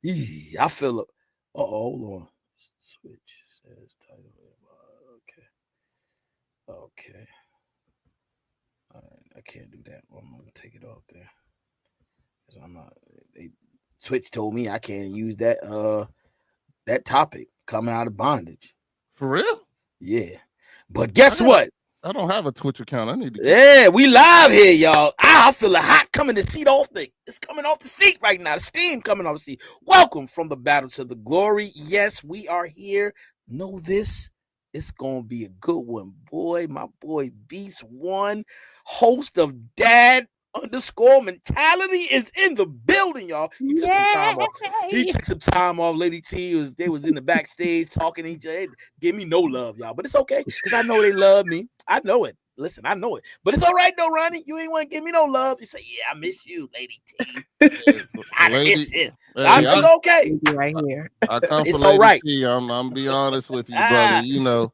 I feel it. Hold on. Switch says title. Okay. Okay. I can't do that. I'm gonna take it off there. Cause I'm not. They, Twitch told me I can't use that topic coming out of bondage. For real? Yeah. But guess I got. what? I don't have a Twitch account. I need to get one. Yeah, we live here, y'all. I feel it hot coming the seat off the. It's coming off the seat right now. The steam coming off the seat. Welcome from the battle to the glory. Yes, we are here. Know this. It's gonna be a good one, boy. My boy Beast One, host of Dad underscore mentality, is in the building, y'all. He took some time off. He Yay! took some time off. Lady T they was in the backstage talking to each other. Give me no love, y'all, but it's okay because I know they love me. I know it. Listen, I know it, but it's all right though, Ronnie. You ain't want to give me no love. You say, "Yeah, I miss you, Lady T. Hey, I lady, miss him." hey, It's okay. Right here. I come for It's all Lady right. T. I'm be honest with you, brother. Ah, You know,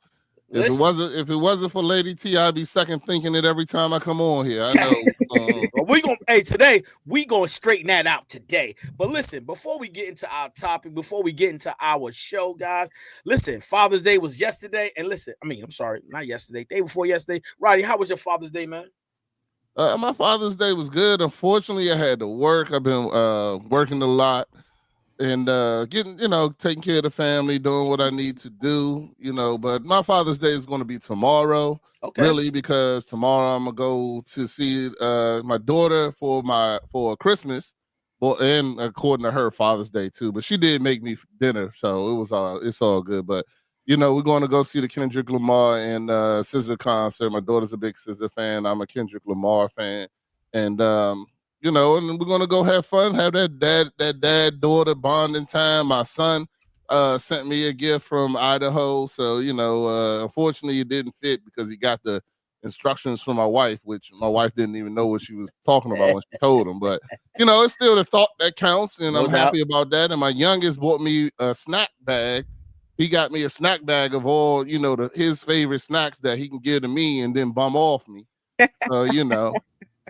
listen. if it wasn't for Lady T, I'd be second thinking it every time I come on here. I know. Well, we gonna today we gonna straighten that out today. But listen, before we get into our topic, before we get into our show, guys, listen. Father's Day was yesterday, and listen, I'm sorry, not yesterday, day before yesterday. Roddy, how was your Father's Day, man? My Father's Day was good. Unfortunately, I had to work. I've been working a lot and getting, taking care of the family, doing what I need to do, But my Father's Day is going to be tomorrow, Okay, really, because tomorrow I'm gonna go to see my daughter for Christmas. Well, and according to her, Father's Day too. But she did make me dinner, so it's all good. But we're going to go see the Kendrick Lamar and SZA concert. My daughter's a big SZA fan. I'm a Kendrick Lamar fan, and and we're gonna go have fun, have that dad daughter bonding time. My son sent me a gift from Idaho, so unfortunately it didn't fit because he got the instructions from my wife, which my wife didn't even know what she was talking about when she told him. But it's still the thought that counts, and no I'm doubt. happy about that. And my youngest bought me a snack bag. He got me a snack bag of all his favorite snacks that he can give to me and then bum off me. So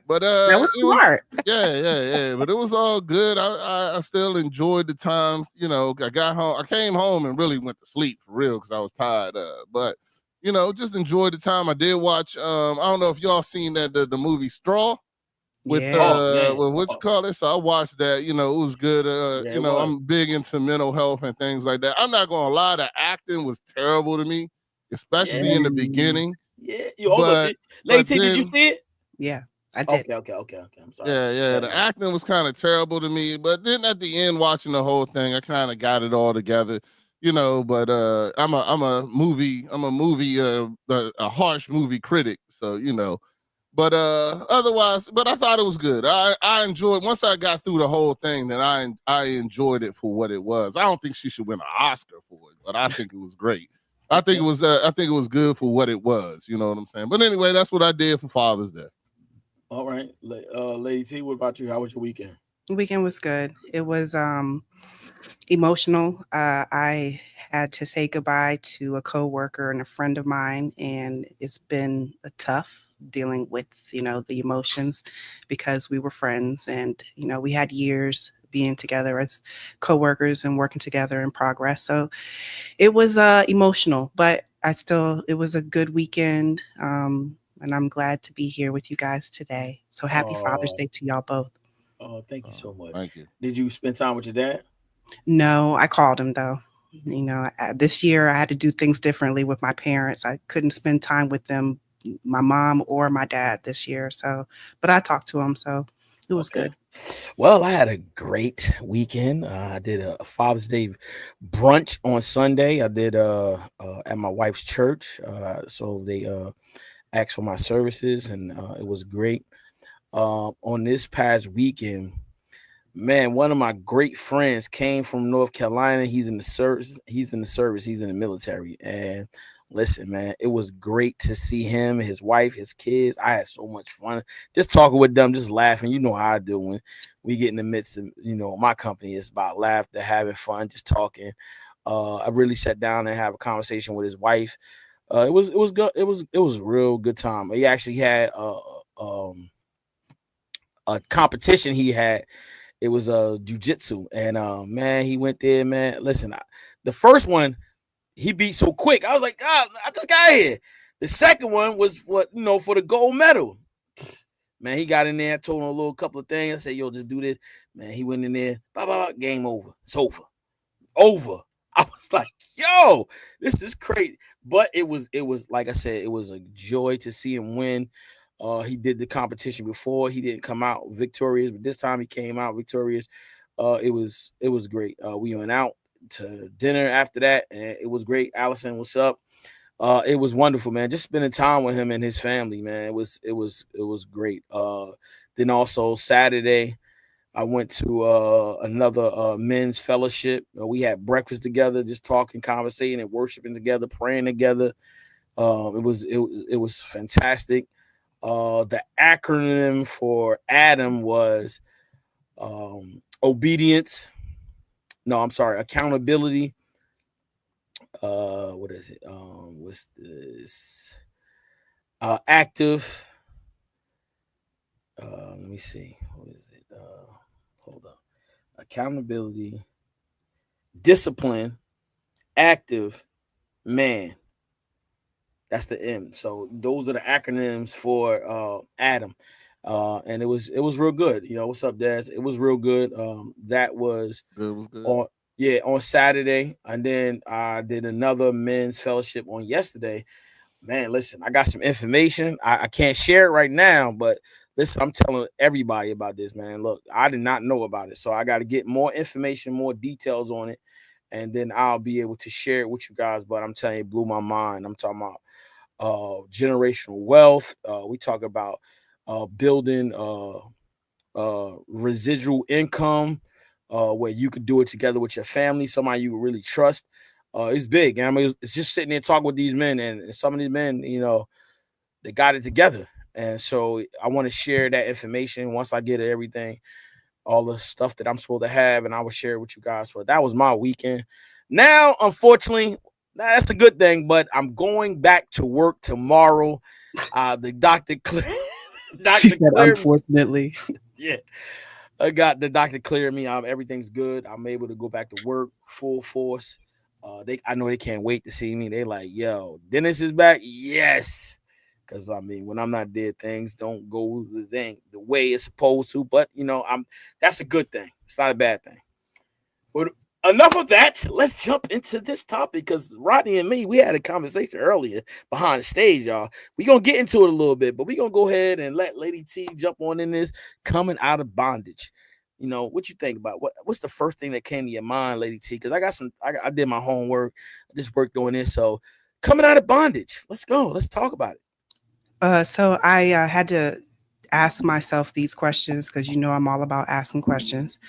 but That was it was smart. yeah. But it was all good. I still enjoyed the time. I got home. I came home and really went to sleep for real because I was tired. But just enjoyed the time. I did watch. I don't know if y'all seen that the movie Straw Yeah. Oh man, with what you call it. So I watched that. It was good. yeah, it was. I'm big into mental health and things like that. I'm not gonna lie. The acting was terrible to me, especially Yeah, in the Mm, beginning. yeah. You hold up, But Lady but T, did you then see it? yeah, I did. Okay. I'm sorry. yeah, the acting was kind of terrible to me. But then at the end, watching the whole thing, I kind of got it all together, But I'm a movie, a harsh movie critic, so But otherwise, but I thought it was good. I enjoyed once I got through the whole thing. Then I enjoyed it for what it was. I don't think she should win an Oscar for it, but I think it was great. Okay. I think it was good for what it was. You know what I'm saying? But anyway, that's what I did for Father's Day. All right, Lady T, what about you? How was your weekend? Weekend was good. It was emotional. I had to say goodbye to a coworker and a friend of mine, and it's been a tough dealing with the emotions because we were friends, and we had years being together as coworkers and working together in progress. So it was emotional, but it was a good weekend. And I'm glad to be here with you guys today. So happy Father's Oh, Day to y'all both. thank you so much. Thank you. Did you spend time with your dad? No, I called him though. This year I had to do things differently with my parents. I couldn't spend time with them, my mom or my dad this year. So, but I talked to him, so it was Okay. good. Well, I had a great weekend. I did a Father's Day brunch on Sunday. I did at my wife's church. So they asked for my services, and it was great. On this past weekend, man, one of my great friends came from North Carolina. He's in the service. He's in the service. He's in the military. And listen, man, it was great to see him, his wife, his kids. I had so much fun just talking with them, just laughing. You know how I do when we get in the midst of, my company. It's about laughter, having fun, just talking. I really sat down and have a conversation with his wife. It was good. It was a real good time. He actually had um a competition he had It was jujitsu, and man, he went there, man. Listen, the first one he beat so quick. I was like, God, I just got here. The second one was for the gold medal. Man, he got in there, told him a little couple of things. I said, yo, just do this. Man, he went in there, game over. It's over. Over. I was like, yo, this is crazy. But it was like I said, it was a joy to see him win. He did the competition before. He didn't come out victorious, but this time he came out victorious. It was great. We went out to dinner after that, and it was great. Allison, what's up? It was wonderful, man. Just spending time with him and his family, man. It was great. Then also Saturday, I went to another men's fellowship. We had breakfast together, just talking, conversating, and worshiping together, praying together. It was fantastic. The acronym for Adam was obedience. No, I'm sorry, accountability. What is it? What's this? Active. Let me see. What is it? Hold up. Accountability, discipline, active, man. That's the M. So those are the acronyms for Adam. And it was real good. What's up, Daz? It was real good. That was It was good. on Saturday, and then I did another men's fellowship on yesterday. Man, listen, I got some information. I can't share it right now, but listen, I'm telling everybody about this, man. Look, I did not know about it, so I got to get more information, more details on it, and then I'll be able to share it with you guys. But I'm telling you, it blew my mind. I'm talking about generational wealth. We talk about building residual income, where you could do it together with your family, somebody you really trust. It's big. I mean, it's just sitting there talking with these men, and some of these men, they got it together. And so I want to share that information once I get everything, all the stuff that I'm supposed to have, and I will share it with you guys. But that was my weekend. Now, unfortunately, that's a good thing, but I'm going back to work tomorrow. The doctor She doctor said, cleared me. unfortunately. Yeah, I got the doctor cleared me. Everything's good. I'm able to go back to work full force. I know they can't wait to see me. They like, yo, Dennis is back. Yes, because I mean, when I'm not there, things don't go the way it's supposed to. But that's a good thing. It's not a bad thing. But enough of that. Let's jump into this topic because Rodney and me, we had a conversation earlier behind the stage, y'all. We're going to get into it a little bit, but we're going to go ahead and let Lady T jump on in this coming out of bondage. What you think about what's the first thing that came to your mind, Lady T? Because I did my homework. I just worked on this. So coming out of bondage, let's go. Let's talk about it. So I had to ask myself these questions because I'm all about asking questions.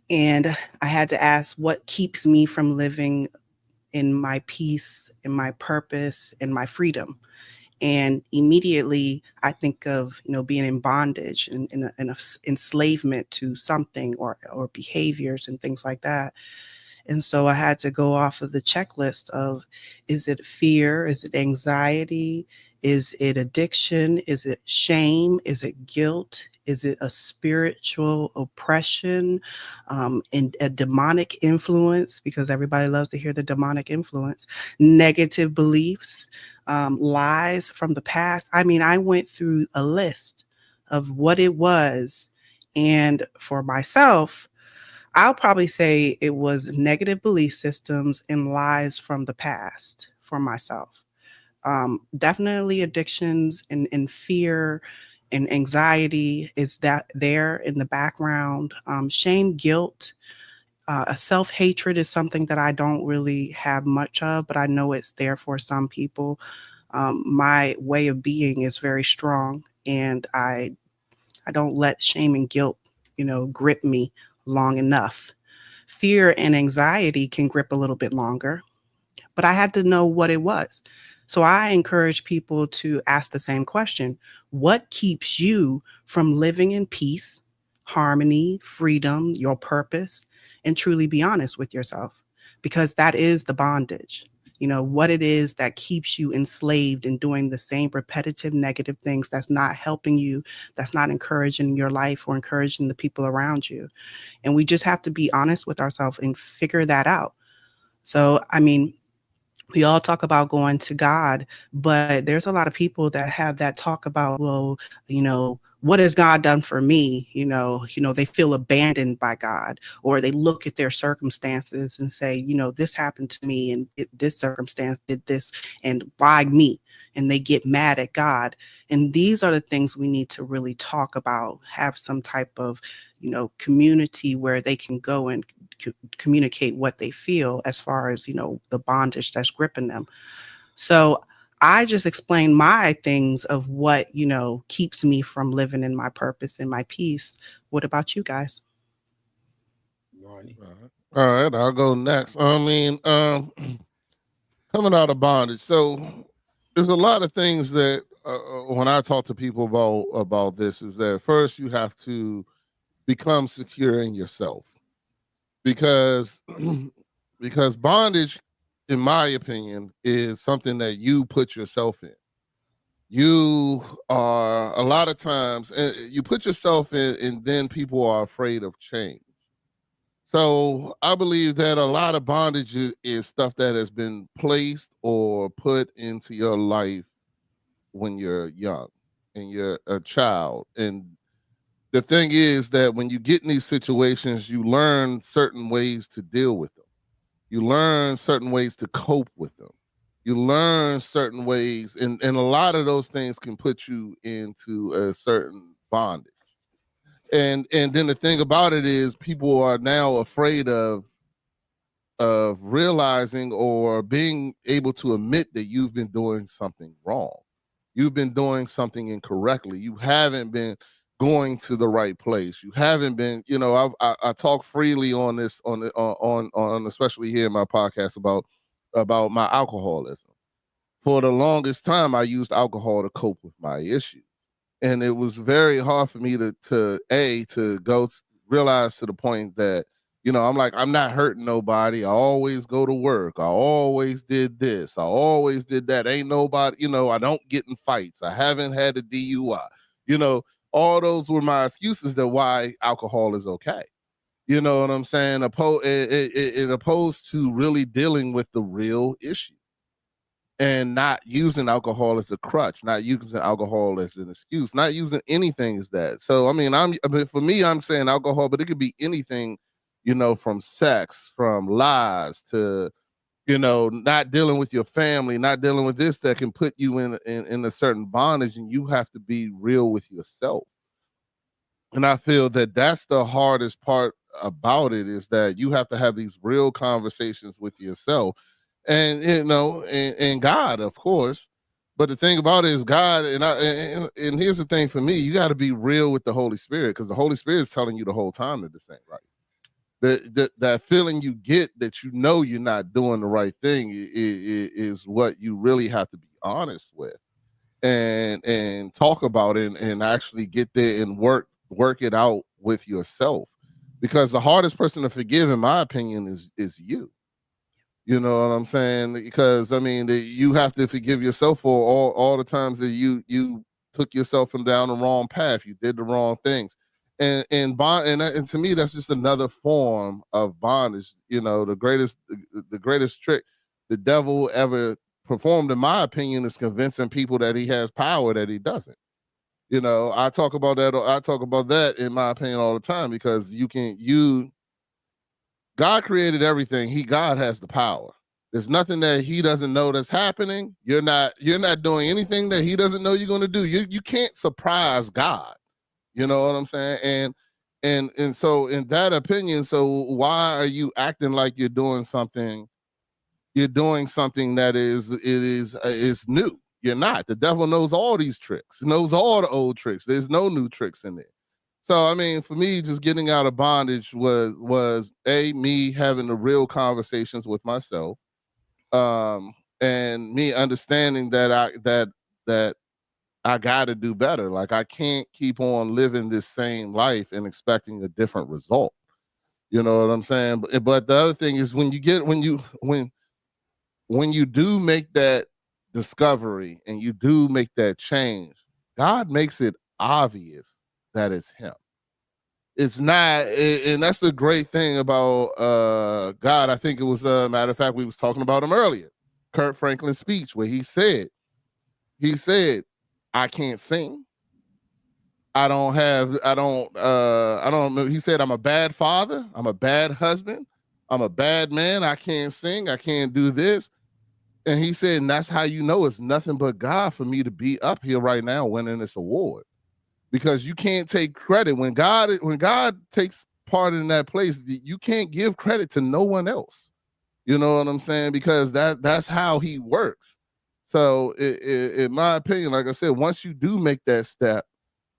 And I had to ask what keeps me from living in my peace, in my purpose, in my freedom. And immediately I think of, being in bondage and in a enslavement to something or behaviors and things like that. And so I had to go off of the checklist of, is it fear? Is it anxiety? Is it addiction? Is it shame? Is it guilt? Is it a spiritual oppression, and a demonic influence? Because everybody loves to hear the demonic influence. Negative beliefs, lies from the past. I mean, I went through a list of what it was. And for myself, I'll probably say it was negative belief systems and lies from the past for myself. Definitely addictions and fear and anxiety is that there in the background. Shame, guilt, self-hatred is something that I don't really have much of, but I know it's there for some people. My way of being is very strong, and I don't let shame and guilt, grip me long enough. Fear and anxiety can grip a little bit longer, but I had to know what it was. So I encourage people to ask the same question. What keeps you from living in peace, harmony, freedom, your purpose, and truly be honest with yourself? Because that is the bondage. what it is that keeps you enslaved and doing the same repetitive negative things that's not helping you, that's not encouraging your life or encouraging the people around you. And we just have to be honest with ourselves and figure that out. So, I mean, we all talk about going to God, but there's a lot of people that have that talk about, well, what has God done for me? They feel abandoned by God, or they look at their circumstances and say, this happened to me and this circumstance did this, and why me? And they get mad at God. And these are the things we need to really talk about, have some type of, community where they can go and communicate what they feel as far as, the bondage that's gripping them. So I just explained my things of what, keeps me from living in my purpose and my peace. What about you guys? Ronnie. All right, I'll go next. I mean, coming out of bondage, so there's a lot of things that when I talk to people about this, is that first you have to become secure in yourself, because because bondage, in my opinion, is something that you put yourself in. You are a lot of times you put yourself in, and then people are afraid of change. So I believe that a lot of bondage is stuff that has been placed or put into your life when you're young and you're a child. And the thing is that when you get in these situations, you learn certain ways to deal with them. You learn certain ways to cope with them. You learn certain ways, and a lot of those things can put you into a certain bondage. And then the thing about it is, people are now afraid of realizing or being able to admit that you've been doing something wrong. You've been doing something incorrectly. You haven't been going to the right place. You haven't been, I talk freely on this, on especially here in my podcast, about my alcoholism. For the longest time, I used alcohol to cope with my issues, and it was very hard for me to realize to the point that, I'm like, I'm not hurting nobody. I always go to work. I always did this. I always did that. Ain't nobody, I don't get in fights. I haven't had a DUI. You know, all those were my excuses that why alcohol is okay. You know what I'm saying? Opposed to really dealing with the real issue and not using alcohol as a crutch, not using alcohol as an excuse, not using anything as that. So, for me, I'm saying alcohol, but it could be anything, from sex, from lies to, not dealing with your family, not dealing with this, that can put you in a certain bondage, and you have to be real with yourself. And I feel that that's the hardest part about it, is that you have to have these real conversations with yourself, and and God, of course. But the thing about it is God, and here's the thing for me: you got to be real with the Holy Spirit, because the Holy Spirit is telling you the whole time that this ain't right. That feeling you get that you're not doing the right thing is what you really have to be honest with, and talk about it, and actually get there and work it out with yourself, because the hardest person to forgive, in my opinion, is you. You know what I'm saying? Because you have to forgive yourself for all the times that you took yourself from down the wrong path. You did the wrong things, and to me, that's just another form of bondage. The greatest trick the devil ever performed, in my opinion, is convincing people that he has power that he doesn't. I talk about that. I talk about that, in my opinion, all the time, because God created everything. God has the power. There's nothing that he doesn't know that's happening. You're not doing anything that he doesn't know you're going to do. You can't surprise God. You know what I'm saying? And so, in that opinion, so why are you acting like you're doing something? You're doing something that is new. You're not. The devil knows all these tricks. Knows all the old tricks. There's no new tricks in there. So for me, just getting out of bondage was me having the real conversations with myself, and me understanding that I got to do better. Like, I can't keep on living this same life and expecting a different result. You know what I'm saying? But the other thing is, when when you do make that discovery and you do make that change, God makes it obvious that it's him. It's not, and that's the great thing about God. I think it was matter of fact, we was talking about him earlier. Kurt Franklin's speech where he said, I can't sing. I don't know. He said, I'm a bad father, I'm a bad husband, I'm a bad man, I can't sing, I can't do this. And he said, and that's how you know it's nothing but God for me to be up here right now winning this award. Because you can't take credit when God takes part in that place, you can't give credit to no one else. You know what I'm saying? Because that's how he works. So in my opinion, like I said, once you do make that step,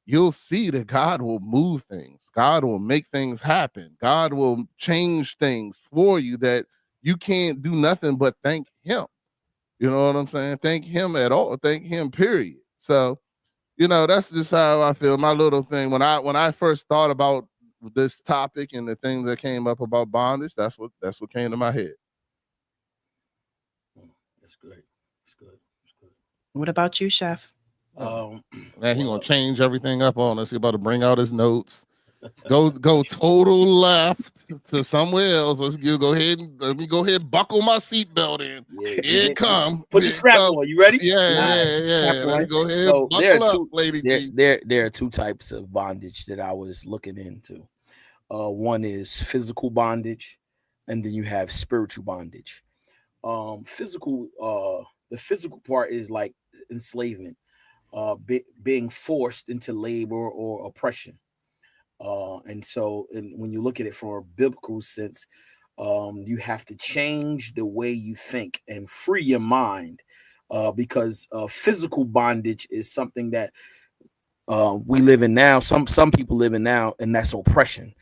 you'll see that God will move things. God will make things happen. God will change things for you that you can't do nothing but thank him. You know what I'm saying? Thank him at all. Thank him, period. So, that's just how I feel. My little thing. When I first thought about this topic and the things that came up about bondage, that's what came to my head. That's good. That's good. That's good. What about you, Chef? Man, he gonna change everything up on us. He about to bring out his notes. Go total left to somewhere else. Let me go ahead and buckle my seatbelt in. Yeah, Here it come. Put the strap on. You ready? Yeah. Let me go ahead So and buckle up, lady T. there are two types of bondage that I was looking into. One is physical bondage, and then you have spiritual bondage. The physical part is like enslavement, being forced into labor or oppression. And when you look at it from a biblical sense, you have to change the way you think and free your mind, because physical bondage is something that we live in now. Some people live in now, and that's oppression,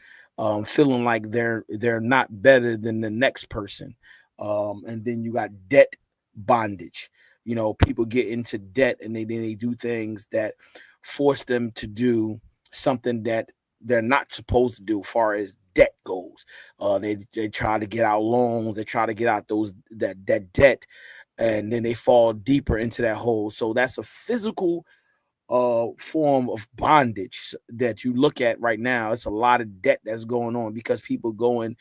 feeling like they're not better than the next person. And then you got debt bondage. People get into debt, and they do things that force them to do something that they're not supposed to do as far as debt goes. They try to get out loans, they try to get out that debt, and then they fall deeper into that hole. So that's a physical form of bondage that you look at right now. It's a lot of debt that's going on because people go and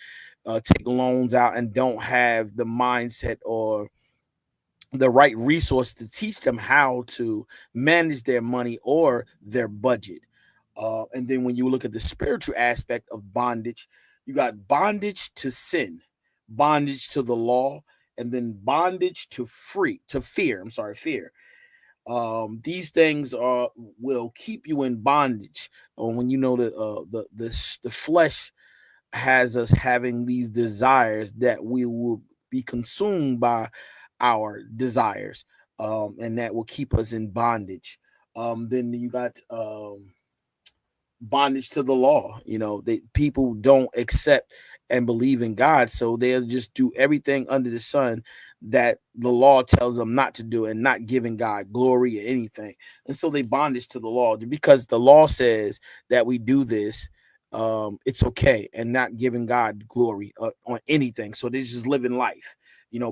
take loans out and don't have the mindset or the right resource to teach them how to manage their money or their budget. And then when you look at the spiritual aspect of bondage, you got bondage to sin, bondage to the law, and then bondage to fear. I'm sorry, fear. These things will keep you in bondage. When you know that the flesh has us having these desires that we will be consumed by our desires, and that will keep us in bondage. Then you got bondage to the law. People don't accept and believe in God, so they'll just do everything under the sun that the law tells them not to do, and not giving God glory or anything. And so they bondage to the law because the law says that we do this. It's okay, and not giving God glory on anything. So they're just living life,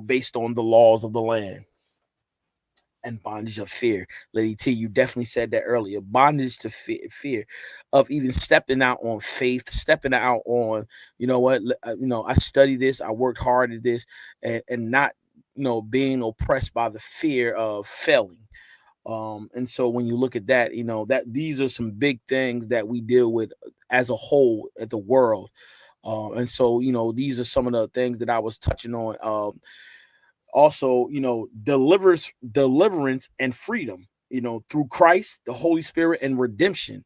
based on the laws of the land. And bondage of fear. Lady T, you definitely said that earlier. Bondage to fear of even stepping out on faith, stepping out on, I studied this, I worked hard at this, and not, being oppressed by the fear of failing. And so when you look at that, that these are some big things that we deal with as a whole at the world. And so, these are some of the things that I was touching on. Also, deliverance and freedom, through Christ, the Holy Spirit, and redemption.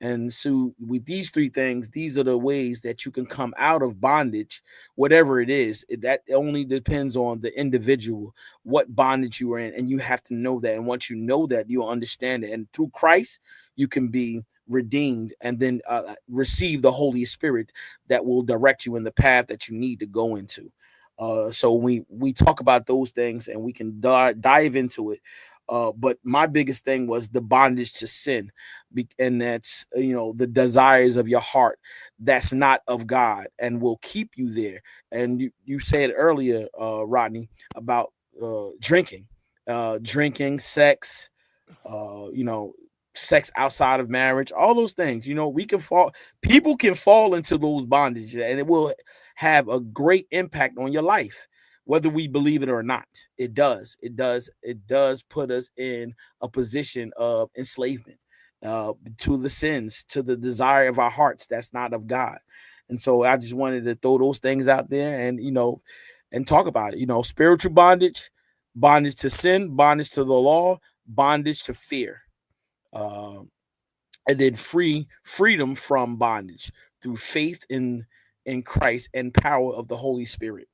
And so with these three things, these are the ways that you can come out of bondage, whatever it is. That only depends on the individual, what bondage you are in. And you have to know that. And once you know that, you'll understand it. And through Christ, you can be redeemed, and then receive the Holy Spirit that will direct you in the path that you need to go into. So we talk about those things, and we can dive into it. But my biggest thing was the bondage to sin, and that's the desires of your heart that's not of God and will keep you there. And you said earlier, Rodney, about drinking, drinking, sex, you know, sex outside of marriage, all those things. You know, we can fall, people can fall into those bondages, and it will have a great impact on your life, whether we believe it or not. It does. It does put us in a position of enslavement to the sins, to the desire of our hearts that's not of God. And so I just wanted to throw those things out there, and and talk about it. Spiritual bondage, bondage to sin, bondage to the law, bondage to fear, uh, and then freedom from bondage through faith in Christ and power of the Holy Spirit.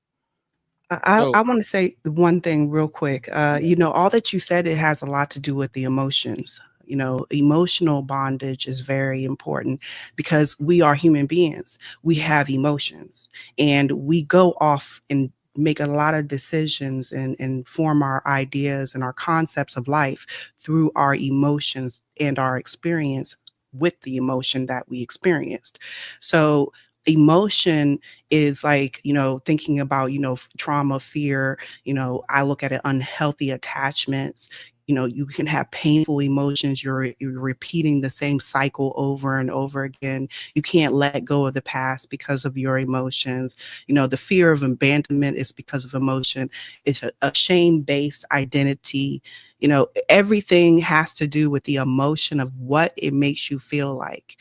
I want to say one thing real quick. All that you said, it has a lot to do with the emotions. Emotional bondage is very important because we are human beings. We have emotions and we go off and make a lot of decisions and form our ideas and our concepts of life through our emotions and our experience with the emotion that we experienced. So emotion is like, thinking about, trauma, fear, I look at it, unhealthy attachments. You can have painful emotions. You're repeating the same cycle over and over again. You can't let go of the past because of your emotions. The fear of abandonment is because of emotion. It's a shame-based identity. Everything has to do with the emotion of what it makes you feel like.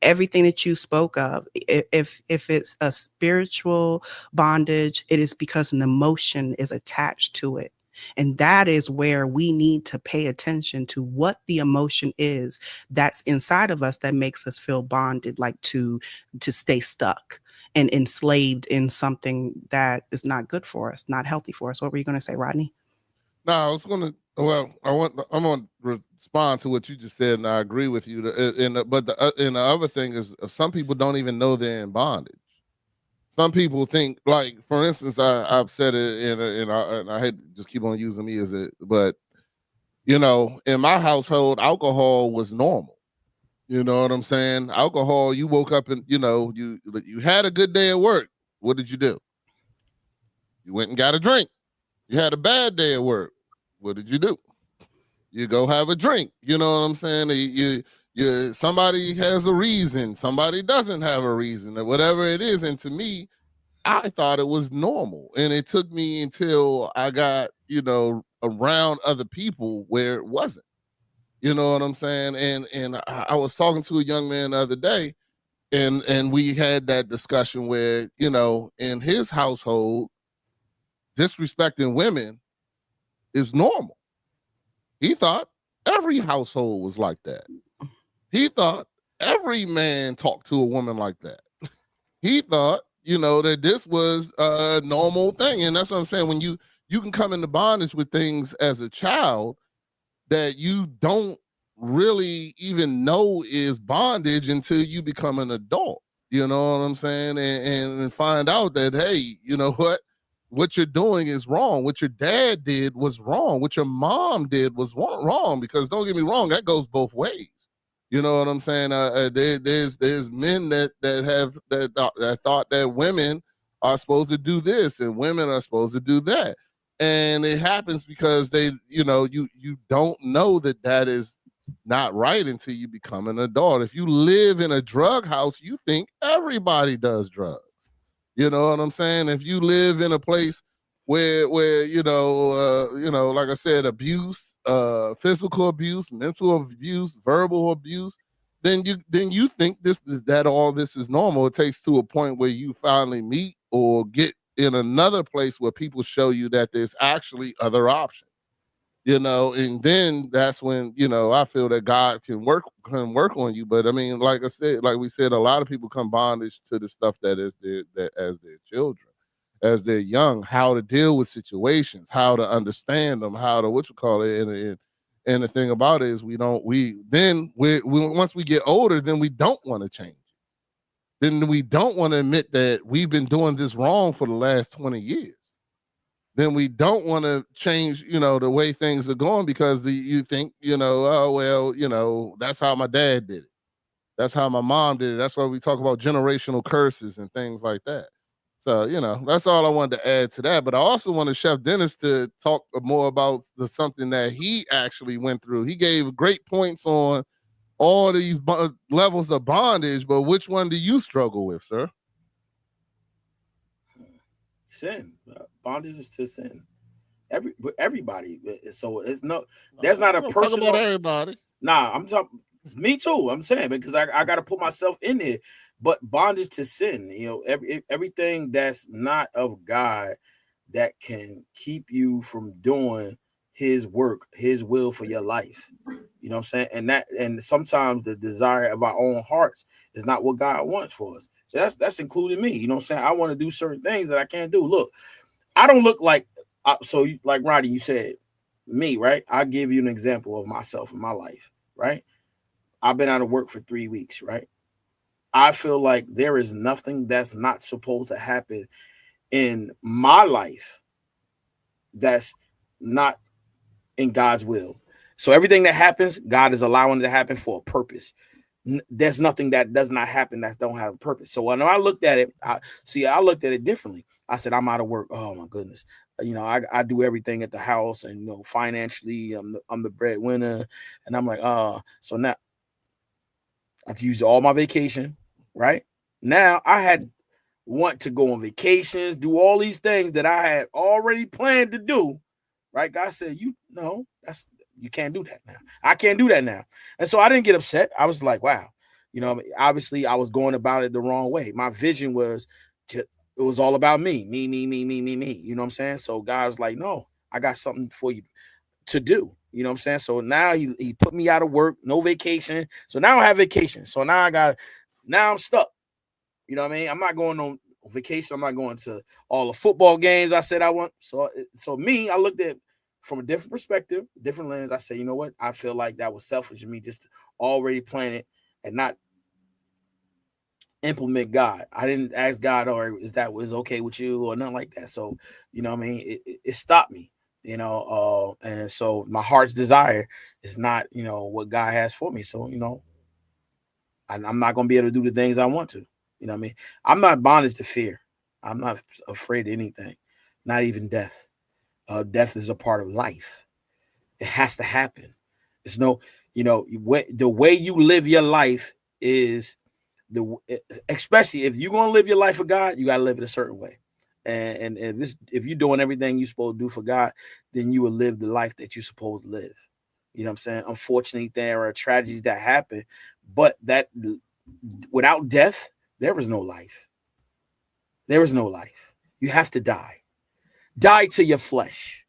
Everything that you spoke of, if it's a spiritual bondage, it is because an emotion is attached to it. And that is where we need to pay attention to what the emotion is that's inside of us that makes us feel bonded, like to stay stuck and enslaved in something that is not good for us, not healthy for us. What were you going to say, Rodney? No, I was gonna. Well, I'm gonna respond to what you just said, and I agree with you. But the other thing is, some people don't even know they're in bondage. Some people think, like, for instance, I've said it, and I hate to just keep on using me as it, but in my household, alcohol was normal. You know what I'm saying? Alcohol. You woke up and you had a good day at work. What did you do? You went and got a drink. You had a bad day at work. What did you do? You go have a drink. You know what I'm saying? Somebody has a reason. Somebody doesn't have a reason, or whatever it is. And to me, I thought it was normal. And it took me until I got, around other people where it wasn't. You know what I'm saying? And I was talking to a young man the other day, and we had that discussion where, in his household, disrespecting women is normal. He thought every household was like that. He thought every man talked to a woman like that. He thought, that this was a normal thing. And that's what I'm saying. When you can come into bondage with things as a child that you don't really even know is bondage until you become an adult. You know what I'm saying? And find out that, hey, you know what you're doing is wrong. What your dad did was wrong. What your mom did was wrong. Because don't get me wrong, that goes both ways. You know what I'm saying? There's men that thought that women are supposed to do this and women are supposed to do that, and it happens because you don't know that is not right until you become an adult. If you live in a drug house, you think everybody does drugs. You know what I'm saying? If you live in a place where like I said, abuse, physical abuse, mental abuse, verbal abuse, then you think that all this is normal. It takes to a point where you finally meet or get in another place where people show you that there's actually other options. And then that's when, I feel that God can work on you. But I mean, like I said, like we said, a lot of people come bondage to the stuff that is as their children, as they're young, how to deal with situations, how to understand them, how to, and the thing about it is once we get older, then we don't want to change. Then we don't want to admit that we've been doing this wrong for the last 20 years. Then we don't want to change, the way things are going because you think, oh, well, that's how my dad did it. That's how my mom did it. That's why we talk about generational curses and things like that. So, that's all I wanted to add to that. But I also wanted Chef Dennis to talk more about something that he actually went through. He gave great points on all these levels of bondage, but which one do you struggle with, sir? Sin. Bondage is to sin. Everybody. So it's there's not a personal. Talk about everybody. Nah, I'm talking. Me too. I'm saying because I got to put myself in there. But bondage to sin, everything that's not of God that can keep you from doing His work, His will for your life. You know what I'm saying? And sometimes the desire of our own hearts is not what God wants for us. That's including me. You know what I'm saying? I want to do certain things that I can't do. Look, I don't look like like Roddy, you said me, right? I'll give you an example of myself in my life, right? I've been out of work for 3 weeks, right? I feel like there is nothing that's not supposed to happen in my life that's not in God's will. So everything that happens, God is allowing it to happen for a purpose. There's nothing that does not happen that don't have a purpose. So when I looked at it, I looked at it differently. I said, I'm out of work. Oh my goodness. I do everything at the house, and financially, I'm the breadwinner, and I'm like, so now I've used all my vacation, right? Now I had want to go on vacations, do all these things that I had already planned to do, right? God said, you can't do that now. I can't do that now. And so I didn't get upset. I was like, wow, obviously I was going about it the wrong way. My vision was it was all about me. You know what I'm saying? So God was like, no, I got something for you to do. You know what I'm saying? So now he put me out of work, no vacation. So now I have vacation. So now I'm stuck. You know what I mean? I'm not going on vacation. I'm not going to all the football games I said I want. So I looked at from a different perspective, different lens. I said, you know what? I feel like that was selfish of me just to already plan it and not implement God. I didn't ask God, or is that was okay with you or nothing like that. So, you know what I mean? It stopped me, and so my heart's desire is not, what God has for me. So, I'm not going to be able to do the things I want to. You know what I mean? I'm not bondage to fear. I'm not afraid of anything, not even death. Death is a part of life. It has to happen. There's no, the way you live your life is especially if you're going to live your life for God, you got to live it a certain way. And if you're doing everything you're supposed to do for God, then you will live the life that you're supposed to live. You know what I'm saying? Unfortunately, there are tragedies that happen, but that without death, there is no life. There is no life. You have to die. Die to your flesh.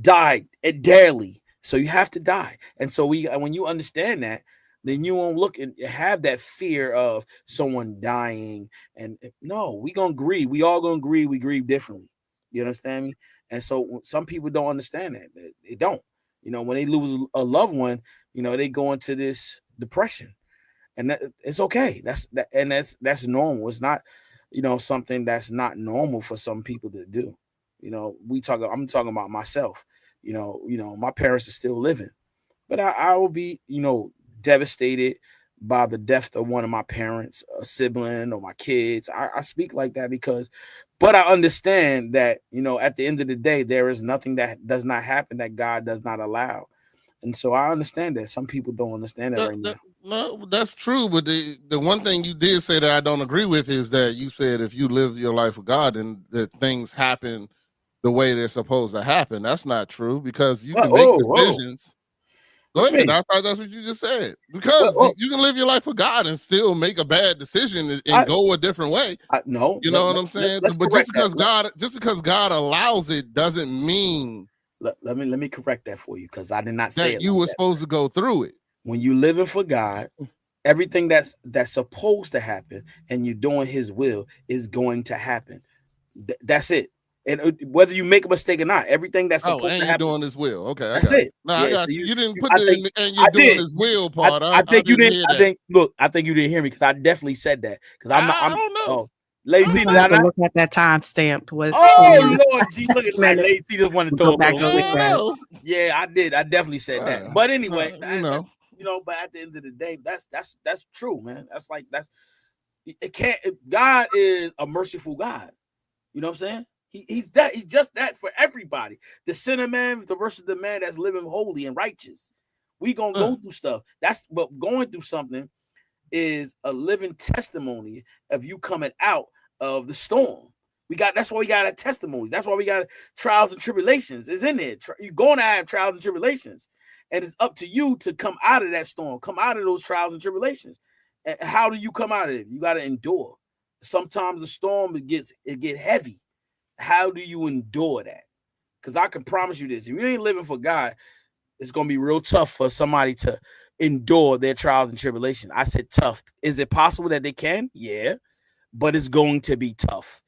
Die daily. So you have to die. And so when you understand that, then you won't look and have that fear of someone dying. And no, we gonna grieve. We all gonna grieve. We grieve differently. You understand me? And so some people don't understand that. They don't. When they lose a loved one, they go into this depression. And it's okay. That's normal. It's not, something that's not normal for some people to do. I'm talking about myself. My parents are still living, but I will be, devastated by the death of one of my parents, a sibling, or my kids. I speak like that but I understand that, at the end of the day, there is nothing that does not happen that God does not allow. And so I understand that some people don't understand that right now. No, that's true. But the one thing you did say that I don't agree with is that you said if you live your life with God, then that things happen the way they're supposed to happen. That's not true because you can make decisions. Go ahead. I thought that's what you just said. Because you can live your life for God and still make a bad decision and go a different way. No, you know what I'm saying? But just because God allows it doesn't mean. Let me correct that for you because I did not say that you were supposed to go through it. When you living for God, everything that's supposed to happen and you're doing His will is going to happen. That's it. And whether you make a mistake or not, everything that's supposed to happen, doing His will. Okay, that's it. No, I got you. You didn't put the and you're doing His will part. I think you didn't. I think you didn't hear me because I definitely said that because I'm not. I don't know. Lady T, look at that timestamp. Lord, G, look at like Lady T just want to throw back over. Yeah, I did. I definitely said that. But anyway, but at the end of the day, that's true, man. It can't. God is a merciful God. You know what I'm saying? He's that. He's just that for everybody. The sinner man versus the man that's living holy and righteous. We gonna go through stuff. That's but going through something is a living testimony of you coming out of the storm. That's why we got testimonies. That's why we got trials and tribulations. It's in there. You're going to have trials and tribulations, and it's up to you to come out of that storm, come out of those trials and tribulations. And how do you come out of it? You got to endure. Sometimes the storm it get heavy. How do you endure that? Because I can promise you this: if you ain't living for God, it's gonna be real tough for somebody to endure their trials and tribulations. I said tough. Is it possible that they can? Yeah, but it's going to be tough.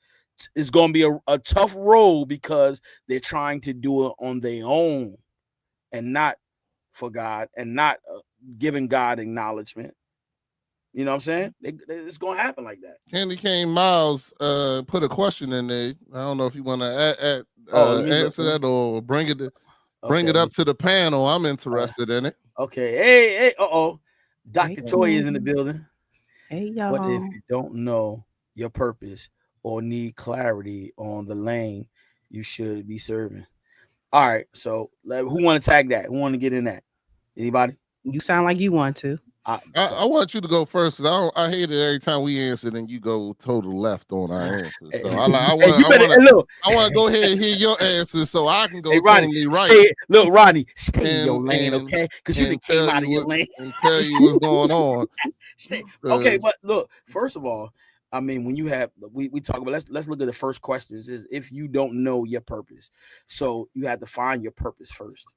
It's going to be a tough road because they're trying to do it on their own and not for God and not giving God acknowledgement. You know what I'm saying? It's going to happen like that. Candy Cane Miles put a question in there. I don't know if you want to answer that or bring it up to the panel. I'm interested in it. Okay. Hey. Dr. Toy is in the building. Hey, y'all. What if you don't know your purpose or need clarity on the lane you should be serving? All right. So who want to tag that? Who want to get in that? Anybody? You sound like you want to. I want you to go first because I hate it every time we answer and you go total left on our answers. So I want to go ahead and hear your answers so I can go totally right. Ronnie, stay in your lane, okay? Because you came out of your lane and tell you what's going on. Okay, but look, first of all, I mean, when you have we talk about let's look at the first questions is if you don't know your purpose, so you have to find your purpose first.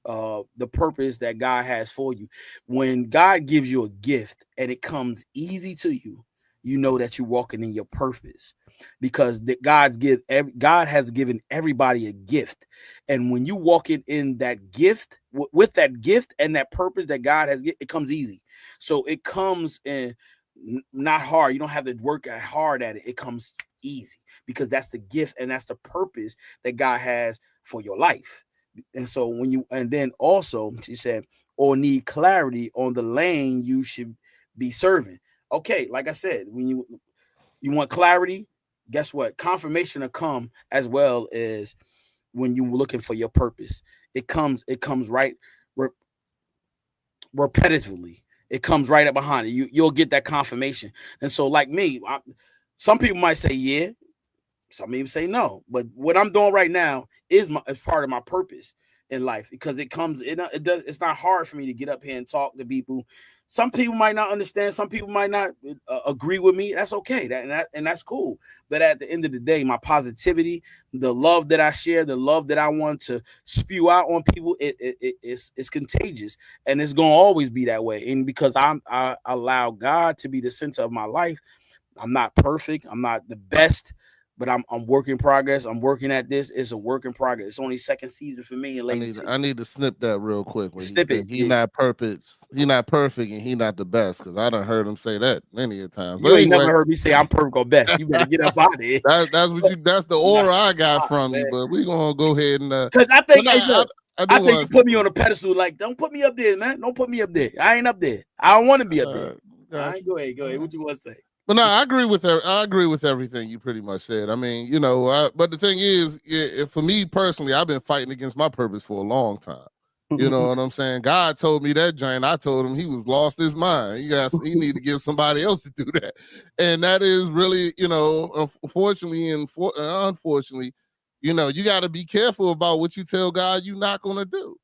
The purpose that God has for you. When God gives you a gift and it comes easy to you, you know that you're walking in your purpose because God has given everybody a gift. And when you walk in that gift, with that gift and that purpose that God has, it comes easy. So it comes in not hard. You don't have to work hard at it. It comes easy because that's the gift and that's the purpose that God has for your life. And so then also she said, or need clarity on the lane you should be serving. Okay, like I said, when you want clarity, guess what? Confirmation will come as well as when you're looking for your purpose. It comes right repetitively. It comes right up behind it. You'll get that confirmation. And so like me, some people might say yeah. Some people say no, but what I'm doing right now is part of my purpose in life because it's not hard for me to get up here and talk to people. Some people might not understand. Some people might not agree with me. That's okay. And that's cool. But at the end of the day, my positivity, the love that I share, the love that I want to spew out on people, it's contagious, and it's gonna always be that way. And because I allow God to be the center of my life, I'm not perfect. I'm not the best. But I'm work in progress. I'm working at this. It's a work in progress. It's only second season for me. I need to snip that real quick. Snip it. He's not perfect. He's not perfect, and he's not the best. Because I done heard him say that many a times. You ain't never heard me say I'm perfect or best. You better get up out of here. That's the aura I got from you. But we gonna go ahead and because I think I think you put me on a pedestal. Like, don't put me up there, man. Don't put me up there. I ain't up there. I don't want to be up there. All right, go ahead. What you want to say? But no, I agree with everything you pretty much said. I mean, but the thing is, for me personally, I've been fighting against my purpose for a long time. You know what I'm saying? God told me that, Jane. I told him he was lost his mind. He need to give somebody else to do that. And that is really, unfortunately and unfortunately, you got to be careful about what you tell God you're not going to do.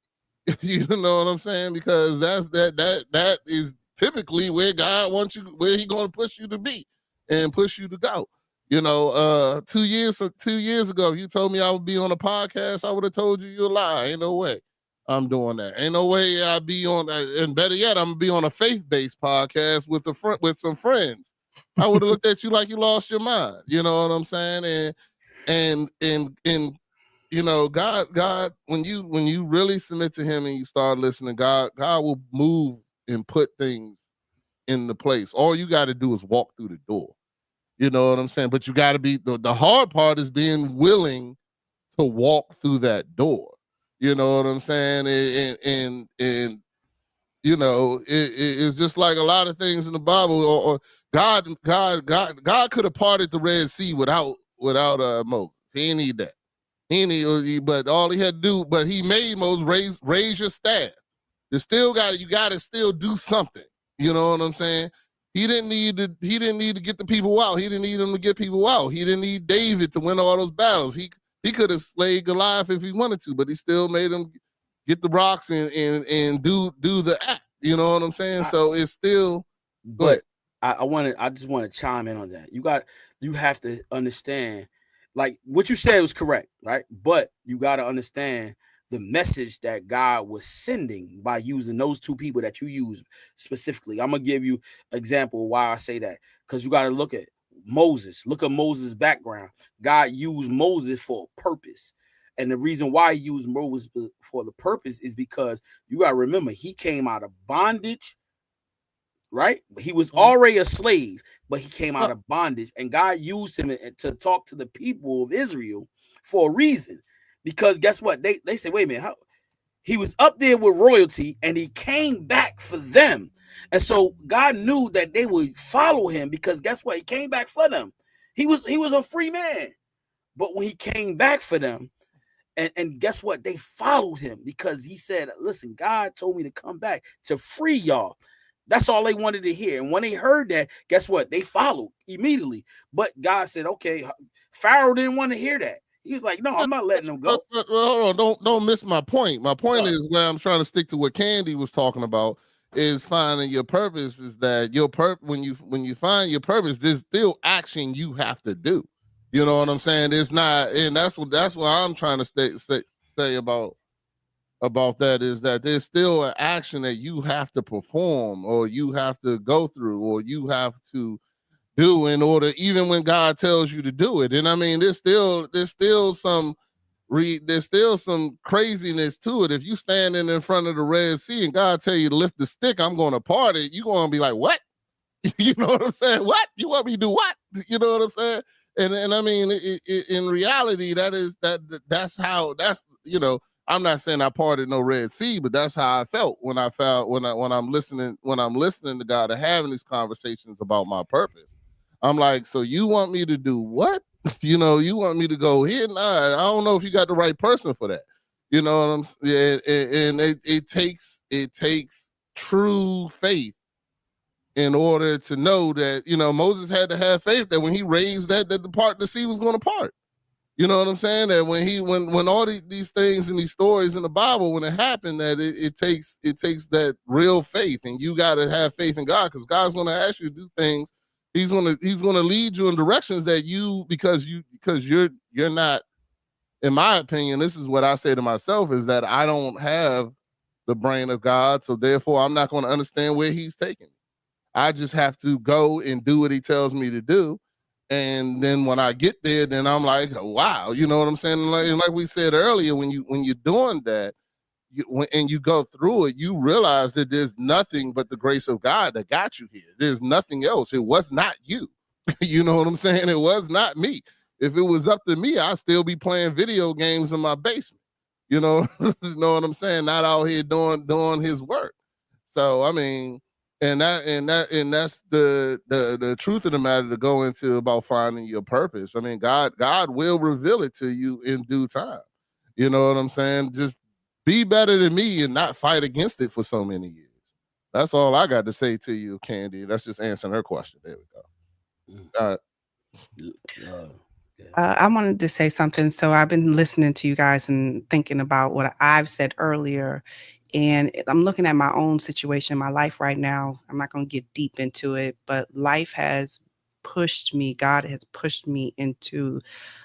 You know what I'm saying? Because that is typically where God wants you, where He's going to push you to be and push you to go. 2 years ago, if you told me I would be on a podcast, I would have told you're a lie. Ain't no way I'm doing that. Ain't no way I'd be on, and better yet, I'm gonna be on a faith-based podcast with some friends. I would have looked at you like you lost your mind. You know what I'm saying? And God, when you really submit to Him and you start listening, God will move and put things into place. All you got to do is walk through the door. You know what I'm saying? But you got to be, the hard part is being willing to walk through that door. You know what I'm saying? And it's just like a lot of things in the Bible, or God could have parted the Red Sea without Moses. He didn't need that. He didn't need, but all he had to do, but he made Moses raise your staff. You gotta still do something. You know what I'm saying? He didn't need to get the people out. He didn't need them to get people out. He didn't need David to win all those battles. He could have slayed Goliath if he wanted to, but he still made him get the rocks and do the act. You know what I'm saying? So it's still. But I just want to chime in on that. You have to understand, like what you said was correct, right? But you got to understand the message that God was sending by using those two people that you use specifically. I'm gonna give you an example of why I say that, because you got to look at Moses. Look at Moses' background. God used Moses for a purpose. And the reason why he used Moses for the purpose is because you got to remember, he came out of bondage, right? He was already a slave, but he came out of bondage, and God used him to talk to the people of Israel for a reason. Because guess what? They say, wait a minute, he was up there with royalty and he came back for them. And so God knew that they would follow him, because guess what? He came back for them. He was a free man. But when he came back for them, and guess what? They followed him because he said, listen, God told me to come back to free y'all. That's all they wanted to hear. And when they heard that, guess what? They followed immediately. But God said, okay, Pharaoh didn't want to hear that. He was like, no, I'm not letting them go. But hold on, don't miss my point. My point is, where I'm trying to stick to what Candy was talking about, is finding your purpose. Is that when you find your purpose, there's still action you have to do. You know what I'm saying? It's not, and that's what I'm trying to say about that, is that there's still an action that you have to perform, or you have to go through, or you have to do in order, even when God tells you to do it. And I mean, there's still some craziness to it. If you standing in front of the Red Sea and God tell you to lift the stick, I'm going to part it, you're going to be like, what? You know what I'm saying? What? You want me to do what? You know what I'm saying? And I mean, in reality, that's how, I'm not saying I parted no Red Sea, but that's how I felt when I'm listening to God and having these conversations about my purpose. I'm like, so you want me to do what? You want me to go here? Nah, I don't know if you got the right person for that. You know what I'm saying? And it takes true faith in order to know that, Moses had to have faith that when he raised that the part the sea was going to part. You know what I'm saying? That when all these things and these stories in the Bible, when it happened, that it takes that real faith, and you got to have faith in God, because God's going to ask you to do things. He's going to lead you in directions that because you're not, in my opinion, this is what I say to myself, is that I don't have the brain of God, so therefore I'm not going to understand where he's taking me. I just have to go and do what he tells me to do. And then when I get there, then I'm like, wow, you know what I'm saying? Like we said earlier, when you're doing that, and you go through it, you realize that there's nothing but the grace of God that got you here. There's nothing else. It was not you. You know what I'm saying? It was not me. If it was up to me, I'd still be playing video games in my basement. You know, you know what I'm saying? Not out here doing his work. So I mean, and that's the truth of the matter to go into about finding your purpose. I mean, God will reveal it to you in due time. You know what I'm saying? Just be better than me and not fight against it for so many years. That's all I got to say to you, Candy. That's just answering her question. There we go. All right. I wanted to say something. So I've been listening to you guys and thinking about what I've said earlier. And I'm looking at my own situation, my life right now. I'm not going to get deep into it, but life has pushed me. God has pushed me into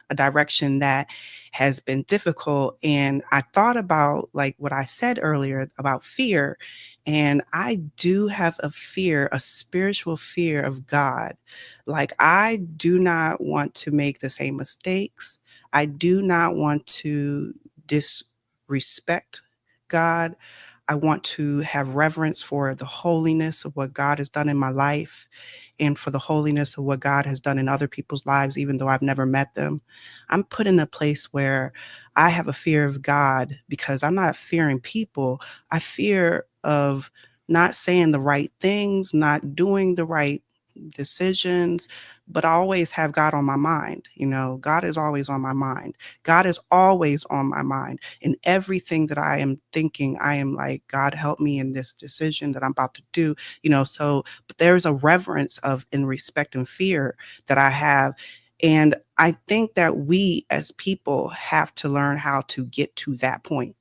a direction that has been difficult. And I thought about like what I said earlier about fear. And I do have a fear, a spiritual fear of God. Like, I do not want to make the same mistakes. I do not want to disrespect God. I want to have reverence for the holiness of what God has done in my life, and for the holiness of what God has done in other people's lives, even though I've never met them. I'm put in a place where I have a fear of God, because I'm not fearing people. I fear of not saying the right things, not doing the right decisions, but I always have God on my mind. God is always on my mind. God is always on my mind. In everything that I am thinking, I am like, God, help me in this decision that I'm about to do. So but there's a reverence of in respect and fear that I have. And I think that we as people have to learn how to get to that point,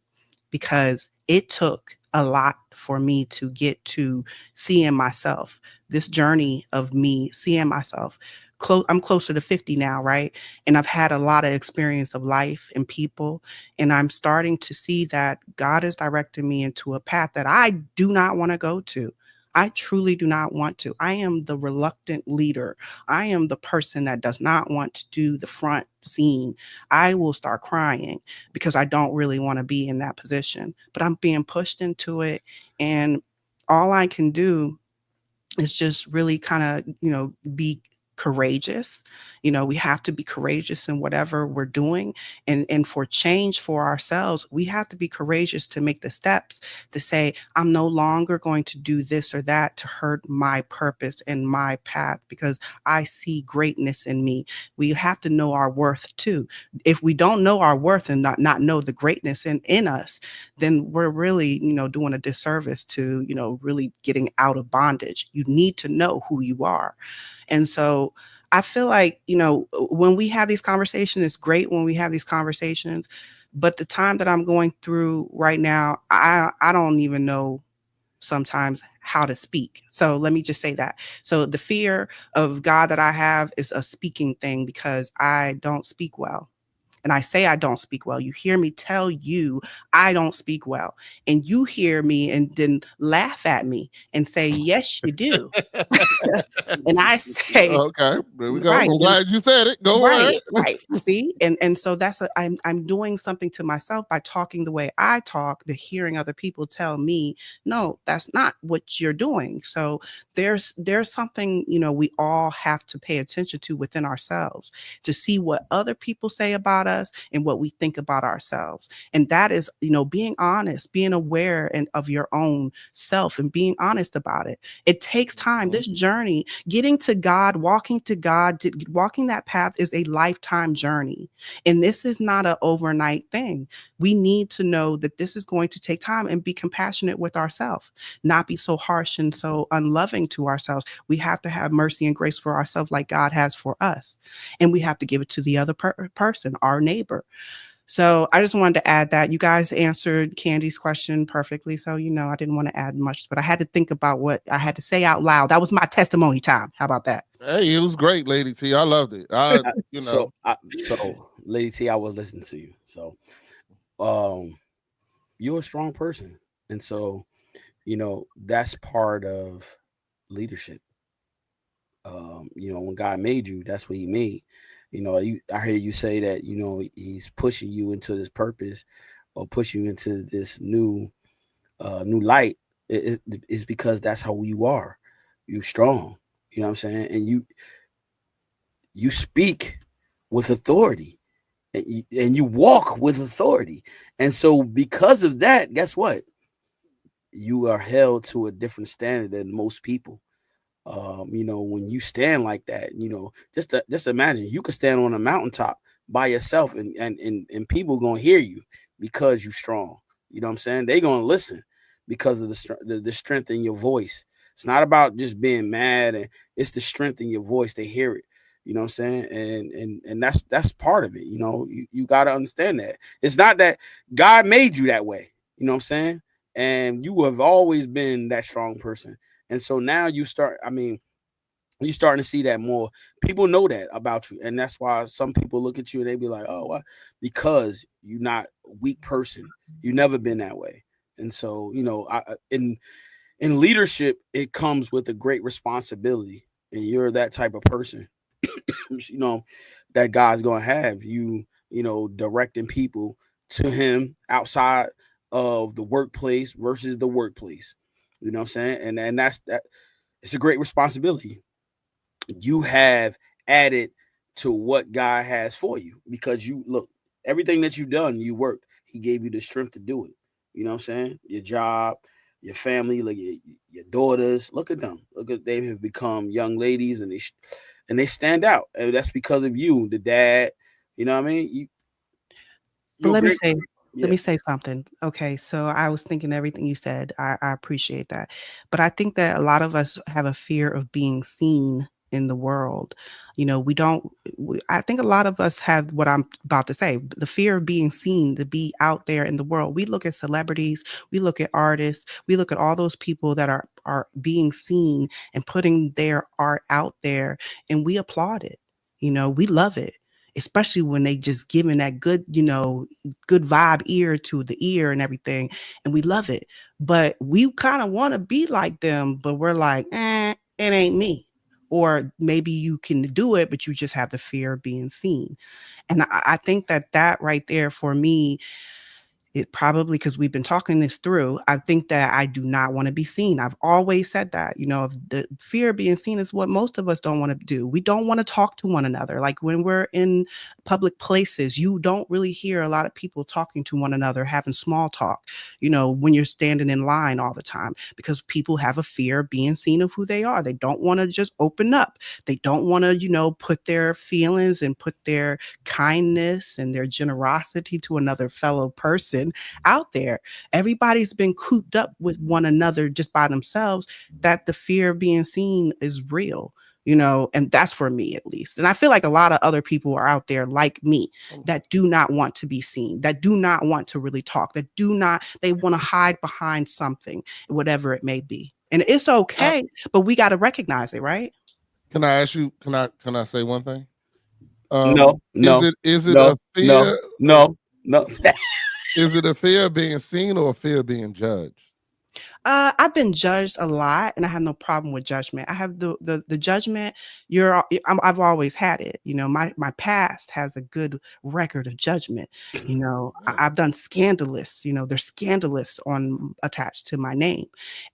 because it took a lot for me to get to seeing myself, this journey of me seeing myself. I'm closer to 50 now, right? And I've had a lot of experience of life and people. And I'm starting to see that God is directing me into a path that I do not want to go to. I truly do not want to. I am the reluctant leader. I am the person that does not want to do the front scene. I will start crying because I don't really want to be in that position, but I'm being pushed into it. And all I can do is just really kind of, be courageous. We have to be courageous in whatever we're doing. And for change for ourselves, we have to be courageous to make the steps to say, I'm no longer going to do this or that to hurt my purpose and my path, because I see greatness in me. We have to know our worth too. If we don't know our worth and not know the greatness in us, then we're really, doing a disservice to, really getting out of bondage. You need to know who you are. And so I feel like, when we have these conversations, it's great when we have these conversations, but the time that I'm going through right now, I don't even know sometimes how to speak. So let me just say that. So the fear of God that I have is a speaking thing, because I don't speak well. And I say I don't speak well. You hear me tell you I don't speak well. And you hear me and then laugh at me and say, yes, you do. And I say, Okay, there we go. right. I'm glad you said it. Go ahead. Right, right. See, and so that's I'm doing something to myself by talking the way I talk, to hearing other people tell me, no, that's not what you're doing. So there's something, we all have to pay attention to within ourselves, to see what other people say about us and what we think about ourselves. And that is, being honest, being aware and of your own self and being honest about it. It takes time. This journey, getting to God, walking to God, walking that path is a lifetime journey. And this is not an overnight thing. We need to know that this is going to take time, and be compassionate with ourselves, not be so harsh and so unloving to ourselves. We have to have mercy and grace for ourselves like God has for us. And we have to give it to the other person, our neighbor. So I just wanted to add that. You guys answered Candy's question perfectly. So, I didn't want to add much, but I had to think about what I had to say out loud. That was my testimony time. How about that? Hey, it was great, Lady T. I loved it. So Lady T, I was listening to you. So you're a strong person. And so, that's part of leadership. When God made you, that's what he made. I hear you say that, he's pushing you into this purpose, or push you into this new light. It's because that's how you are. You strong. You know what I'm saying? And you speak with authority, and you walk with authority. And so because of that, guess what? You are held to a different standard than most people. When you stand like that, just imagine you could stand on a mountaintop by yourself, and people gonna hear you because you strong. You know what I'm saying? They gonna listen because of the strength in your voice. It's not about just being mad, and it's the strength in your voice. They hear it. You know what I'm saying? And that's part of it. You got to understand that it's not that God made you that way. You know what I'm saying? And you have always been that strong person. And so now you're starting to see that more. People know that about you. And that's why some people look at you and they be like, oh, because you're not a weak person. You've never been that way. And so, in leadership, it comes with a great responsibility. And you're that type of person, that God's going to have you, directing people to him outside of the workplace versus the workplace. You know what I'm saying? And that's that. It's a great responsibility. You have added to what God has for you, because you look, everything that you've done, you worked. He gave you the strength to do it. You know what I'm saying? Your job, your family, like your daughters. Look at them. Look at they have become young ladies, and they stand out. And that's because of you, the dad. You know what I mean? But You're a great. let Yeah. me say something. Okay, so I was thinking everything you said. I appreciate that. But I think that a lot of us have a fear of being seen in the world. You know, we don't I think a lot of us have what I'm about to say, the fear of being seen, to be out there in the world. We look at celebrities, we look at artists, we look at all those people that are being seen and putting their art out there, and we applaud it. You know, we love it, especially when they just giving that good, good vibe ear to the ear and everything, and we love it. But we kind of want to be like them, but we're like, it ain't me. Or maybe you can do it, but you just have the fear of being seen. And I think that right there for me, it probably, because we've been talking this through, I think that I do not want to be seen. I've always said that, if the fear of being seen is what most of us don't want to do. We don't want to talk to one another. Like when we're in public places, you don't really hear a lot of people talking to one another, having small talk, when you're standing in line all the time, because people have a fear of being seen of who they are. They don't want to just open up. They don't want to, put their feelings and put their kindness and their generosity to another fellow person out there. Everybody's been cooped up with one another just by themselves, that the fear of being seen is real. And that's for me at least. And I feel like a lot of other people are out there like me that do not want to be seen, that do not want to really talk, they want to hide behind something, whatever it may be. And it's okay, but we got to recognize it, right? Can I ask you? Can I say one thing? No, no, Is it no, a no, fear? no, no. Is it a fear of being seen or a fear of being judged? I've been judged a lot, and I have no problem with judgment. I have the judgment. I've always had it. My past has a good record of judgment. I've done scandalous. There's scandalous on attached to my name,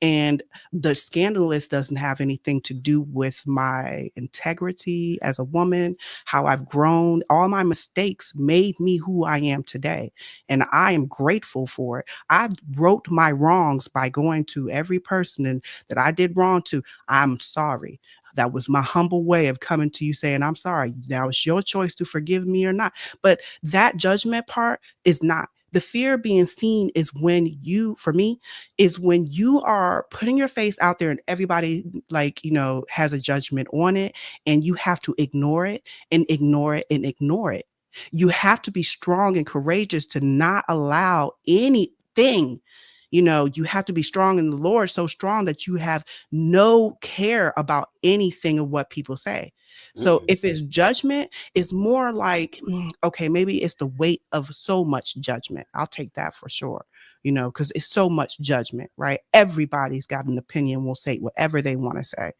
and the scandalous doesn't have anything to do with my integrity as a woman, how I've grown. All my mistakes made me who I am today, and I am grateful for it. I wrote my wrongs by going to every person that I did wrong to. I'm sorry. That was my humble way of coming to you saying, I'm sorry. Now it's your choice to forgive me or not. But that judgment part is not. The fear of being seen is for me, is when you are putting your face out there and everybody, has a judgment on it, and you have to ignore it and ignore it and ignore it. You have to be strong and courageous to not allow anything. You have to be strong in the Lord, so strong that you have no care about anything of what people say. So if it's judgment, it's more like, okay, maybe it's the weight of so much judgment. I'll take that for sure, because it's so much judgment, right? Everybody's got an opinion, will say whatever they want to say.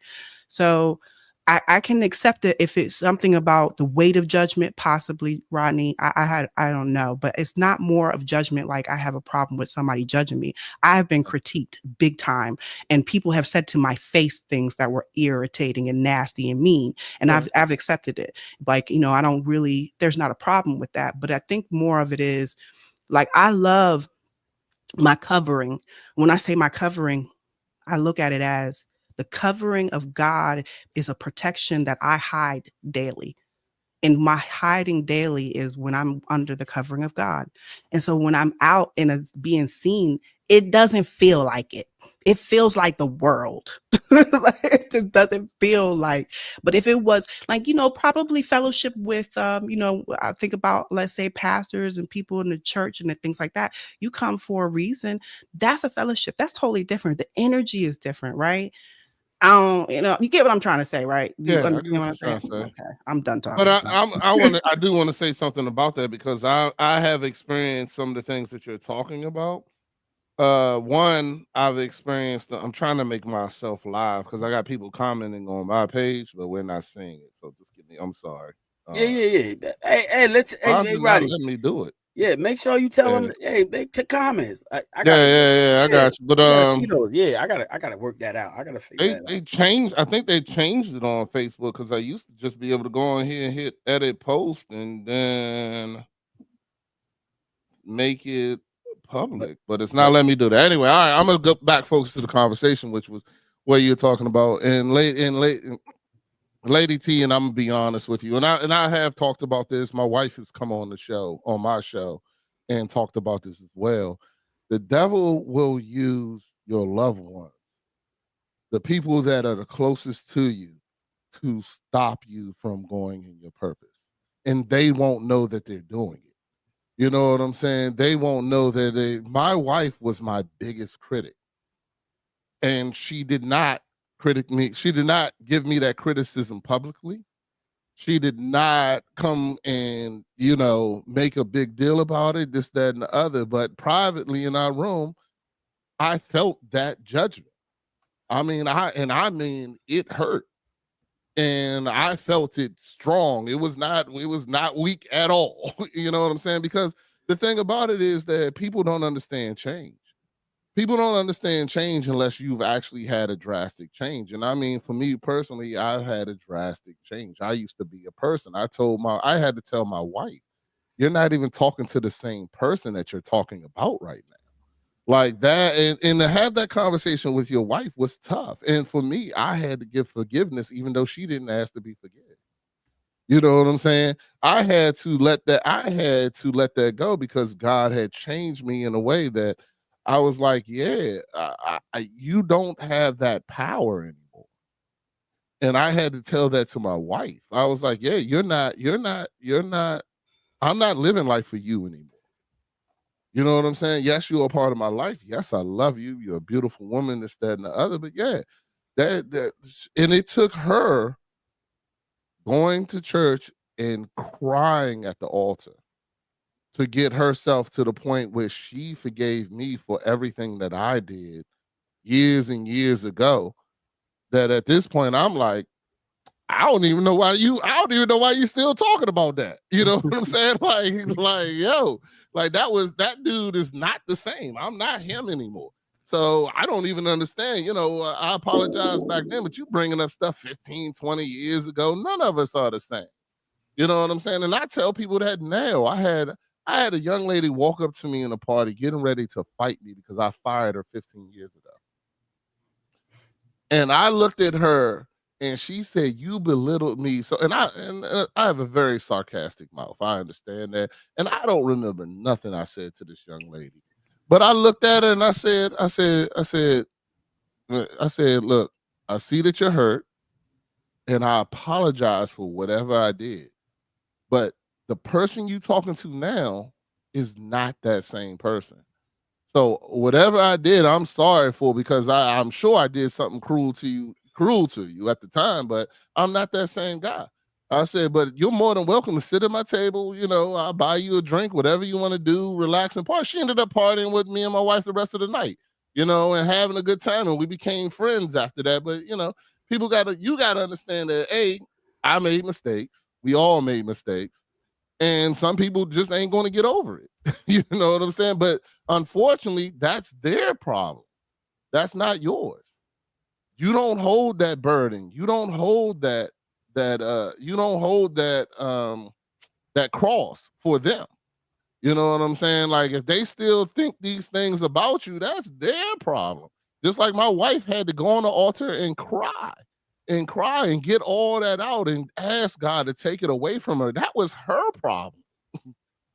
So I can accept it if it's something about the weight of judgment, possibly, Rodney. I don't know, but it's not more of judgment like I have a problem with somebody judging me. I have been critiqued big time, and people have said to my face things that were irritating and nasty and mean, and I've accepted it. Like, I don't really, there's not a problem with that, but I think more of it is like, I love my covering. When I say my covering, I look at it as the covering of God is a protection that I hide daily. And my hiding daily is when I'm under the covering of God. And so when I'm out and being seen, it doesn't feel like it. It feels like the world. It just doesn't feel like. But if it was like, probably fellowship with, I think about, let's say, pastors and people in the church and things like that. You come for a reason. That's a fellowship. That's totally different. The energy is different, right? I don't, you get what I'm trying to say, right? You Yeah, I get understand what what you're I'm trying saying? to say. Okay, I'm done But talking. I do want to say something about that because I have experienced some of the things that you're talking about. One, I've experienced. I'm trying to make myself live because I got people commenting on my page, but we're not seeing it. So just give me. I'm sorry. Yeah, yeah, yeah. Hey, Why hey, did not Roddy. let me do it? Yeah, make sure you tell Yeah, them. Hey, make the comments. I yeah, gotta. yeah, yeah. I Yeah, got you. But we gotta see those. Yeah, I gotta work that out. I gotta figure that they out. changed. I think they changed it on Facebook because I used to just be able to go on here and hit edit post and then make it public, but it's not letting me do that. Anyway, all right, I'm gonna go back focus to the conversation, which was what you're talking about. And Lady T, and I'm gonna be honest with you, and I have talked about this. My wife has come on my show, and talked about this as well. The devil will use your loved ones, the people that are the closest to you, to stop you from going in your purpose, and they won't know that they're doing it. You know what I'm saying? They won't know that my wife was my biggest critic, and she did not critic me. She did not give me that criticism publicly. She did not come and, make a big deal about it, this, that, and the other. But privately in our room, I felt that judgment. I mean, it hurt. And I felt it strong. It was not weak at all. You know what I'm saying? Because the thing about it is that people don't understand change. People don't understand change unless you've actually had a drastic change. And I mean, for me personally, I've had a drastic change. I used to be a person. I had to tell my wife, you're not even talking to the same person that you're talking about right now. Like that, and to have that conversation with your wife was tough. And for me, I had to give forgiveness, even though she didn't ask to be forgiven. You know what I'm saying? I had to let that go, because God had changed me in a way that I was like, yeah, you don't have that power anymore. And I had to tell that to my wife. I was like, yeah, I'm not living life for you anymore. You know what I'm saying? Yes, you're a part of my life. Yes, I love you. You're a beautiful woman, this, that, and the other. But yeah, and it took her going to church and crying at the altar to get herself to the point where she forgave me for everything that I did years and years ago. That at this point, I'm like, I don't even know why you still talking about that. You know what I'm saying? Yo, that dude is not the same. I'm not him anymore. So I don't even understand. I apologize back then, but you bringing up stuff 15, 20 years ago. None of us are the same. You know what I'm saying? And I tell people that now. I had a young lady walk up to me in a party getting ready to fight me because I fired her 15 years ago. And I looked at her, and she said, "You belittled me." So, and I have a very sarcastic mouth. I understand that, and I don't remember nothing I said to this young lady. But I looked at her and I said, "Look, I see that you're hurt, and I apologize for whatever I did. But the person you talking to now is not that same person. So whatever I did, I'm sorry for, because I'm sure I did something cruel to you at the time, but I'm not that same guy." I said, "But you're more than welcome to sit at my table. I'll buy you a drink, whatever you want to do, relax and party." She ended up partying with me and my wife the rest of the night, and having a good time. And we became friends after that. But, you gotta understand that, I made mistakes. We all made mistakes. And some people just ain't going to get over it. You know what I'm saying? But unfortunately, that's their problem. That's not yours. You don't hold that burden. You don't hold that cross for them. You know what I'm saying? Like, if they still think these things about you, that's their problem. Just like my wife had to go on the altar and cry and get all that out and ask God to take it away from her. That was her problem.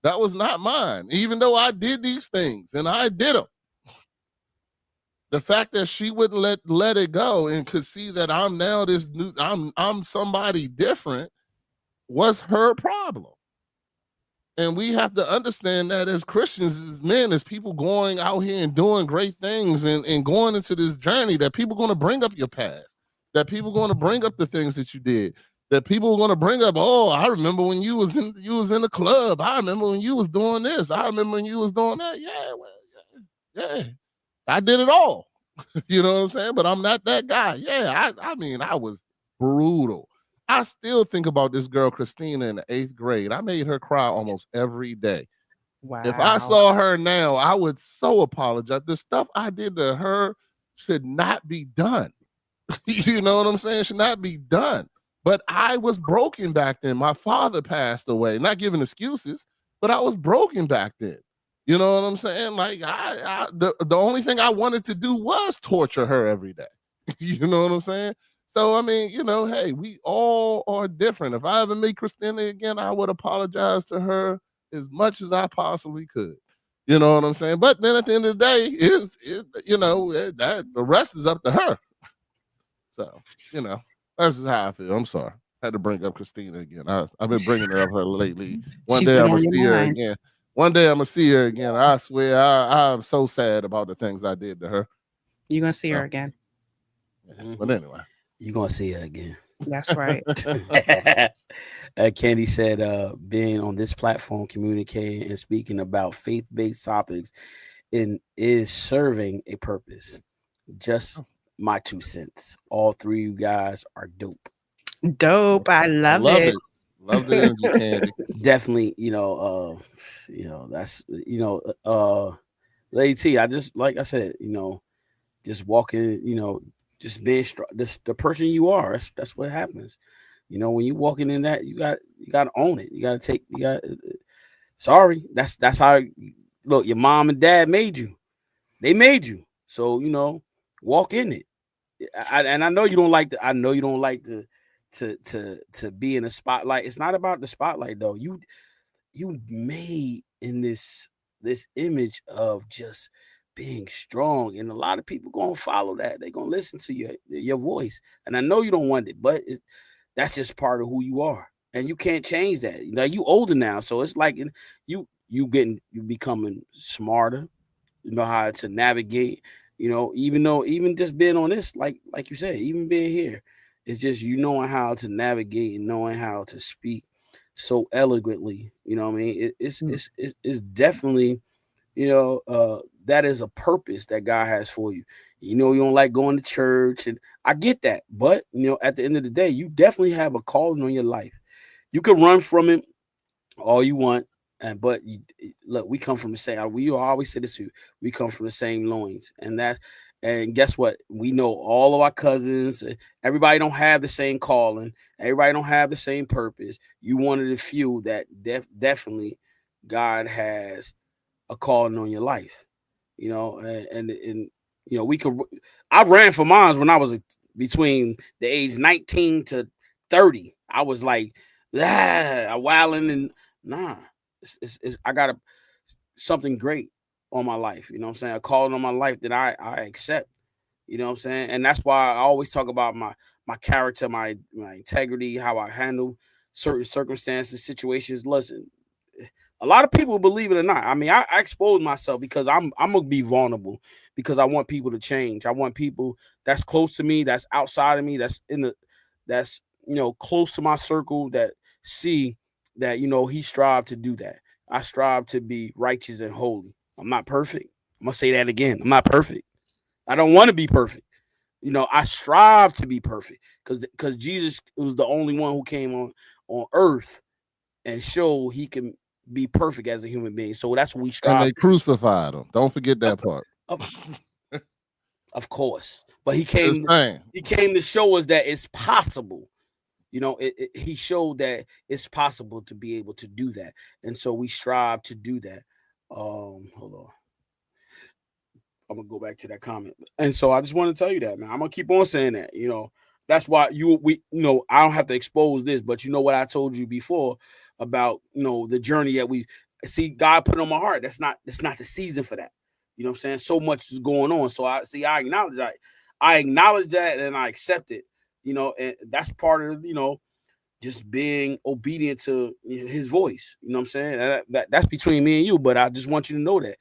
That was not mine. Even though I did these things and I did them. The fact that she wouldn't let it go and could see that I'm now I'm somebody different was her problem. And we have to understand that as Christians, as men, as people going out here and doing great things and going into this journey, that people are going to bring up your past, that people are going to bring up the things that you did, that people are going to bring up, "Oh, I remember when you was in the club. I remember when you was doing this. I remember when you was doing that." Yeah, well, yeah. I did it all. You know what I'm saying? But I'm not that guy. Yeah, I was brutal. I still think about this girl, Christina, in the 8th grade. I made her cry almost every day. Wow. If I saw her now, I would so apologize. The stuff I did to her should not be done. You know what I'm saying? Should not be done. But I was broken back then. My father passed away. Not giving excuses, but I was broken back then. You know what I'm saying? Like the only thing I wanted to do was torture her every day. You know what I'm saying? So I mean, hey, we all are different. If I ever meet Christina again, I would apologize to her as much as I possibly could. You know what I'm saying? But then at the end of the day, that the rest is up to her. So, that's just how I feel. I'm sorry. Had to bring up Christina again. I've been bringing her up her lately. One She's day been I'm gonna on your see her mind. again. One day I'm gonna see her again. I swear, I'm so sad about the things I did to her. You're gonna see her So, again. yeah. But Mhm. anyway. You're gonna see her again. That's right. Candy said, being on this platform, communicating and speaking about faith-based topics and is serving a purpose. Just my 2 cents. All three of you guys are dope. Dope. I I love love it. it. Love the energy, Candy. Definitely, that's Lady T. I just like I said, just walking, just being this the person you are. That's what happens. When you walking in that, you got to own it. You got to take. You got. Sorry, that's how. Look, your mom and dad made you. They made you. So walk in it. And I know you don't like I know you don't like to be in the spotlight. It's not about the spotlight though. You made in this image of just being strong, and a lot of people gonna follow that. They're gonna listen to your voice, and I know you don't want it, but that's just part of who you are, and you can't change that. You older now, so it's like you becoming smarter. You know how to navigate. Even just being on this, like you said, even being here, it's just you knowing how to navigate and knowing how to speak so eloquently. You know what I mean? It's definitely that is a purpose that God has for you. You don't like going to church, and I get that, but at the end of the day, you definitely have a calling on your life. You can run from it all you want, but look, we come from the same. We always say this to you. We come from the same loins, and guess what? We know all of our cousins. Everybody don't have the same calling. Everybody don't have the same purpose. You one of the few that definitely God has a calling on your life. And we could. I ran for mines when I was between the age 19 to 30. I was like, wilding and nah. I got something great on my life. You know what I'm saying? A calling on my life that I accept. You know what I'm saying? And that's why I always talk about my character, my integrity, how I handle certain circumstances, situations. Listen, a lot of people, believe it or not. I mean, I expose myself because I'm gonna be vulnerable because I want people to change. I want people that's close to me, that's outside of me, that's close to my circle that see that he strive to do that. I strive to be righteous and holy. I'm not perfect. I'm gonna say that again. I'm not perfect. I don't want to be perfect. I strive to be perfect because Jesus was the only one who came on earth and show he can be perfect as a human being. So that's what we And strive they to be. crucified him. Don't forget Of, that part. of, of course, but he Just came. saying. He came to show us that it's possible. He showed that it's possible to be able to do that, and so we strive to do that. Hold on. I'm gonna go back to that comment. And so I just want to tell you that, man. I'm gonna keep on saying that. That's why I don't have to expose this, but you know what I told you before about the journey that we see God put on my heart. That's not the season for that. You know what I'm saying? So much is going on. So I acknowledge that. I acknowledge that and I accept it. And that's part of just being obedient to his voice. You know what I'm saying? That's between me and you, but I just want you to know that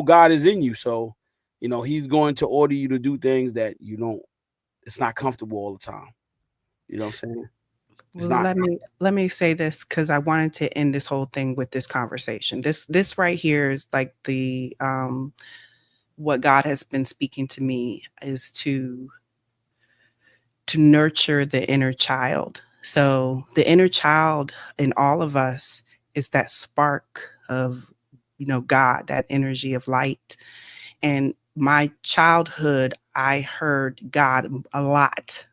God is in you. So he's going to order you to do things that it's not comfortable all the time. You know what I'm saying? It's Well, not. let me say this because I wanted to end this whole thing with this conversation. This right here is like the what God has been speaking to me is to nurture the inner child. So the inner child in all of us is that spark of God, that energy of light. And my childhood, I heard God a lot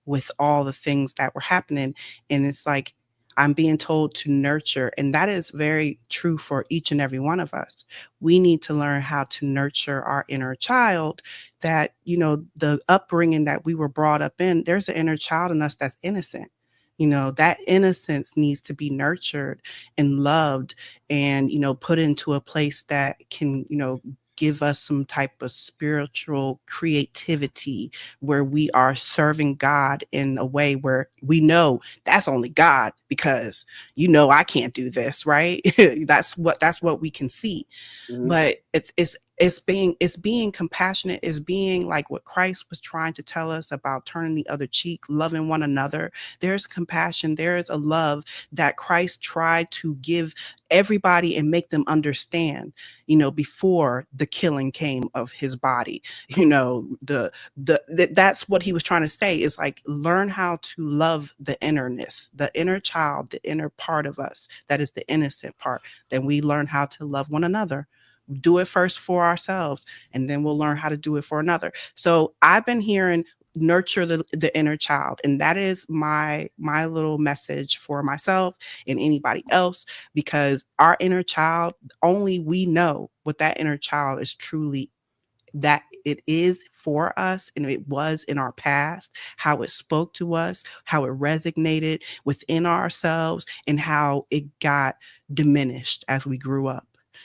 with all the things that were happening. And it's like I'm being told to nurture. And that is very true for each and every one of us. We need to learn how to nurture our inner child, that, the upbringing that we were brought up in, there's an inner child in us that's innocent. That innocence needs to be nurtured and loved and, put into a place that can, give us some type of spiritual creativity where we are serving God in a way where we know that's only God, because I can't do this, right? that's what we can see. Mhm. But it's being compassionate, is being like what Christ was trying to tell us about turning the other cheek, loving one another. There's compassion, there is a love that Christ tried to give everybody and make them understand, before the killing came of his body. That's what he was trying to say, is like, learn how to love the innerness, the inner child, the inner part of us that is the innocent part. Then we learn how to love one another. Do it first for ourselves, and then we'll learn how to do it for another. So I've been hearing nurture the inner child, and that is my little message for myself and anybody else, because our inner child, only we know what that inner child is truly, that it is for us, and it was in our past, how it spoke to us, how it resonated within ourselves, and how it got diminished as we grew up,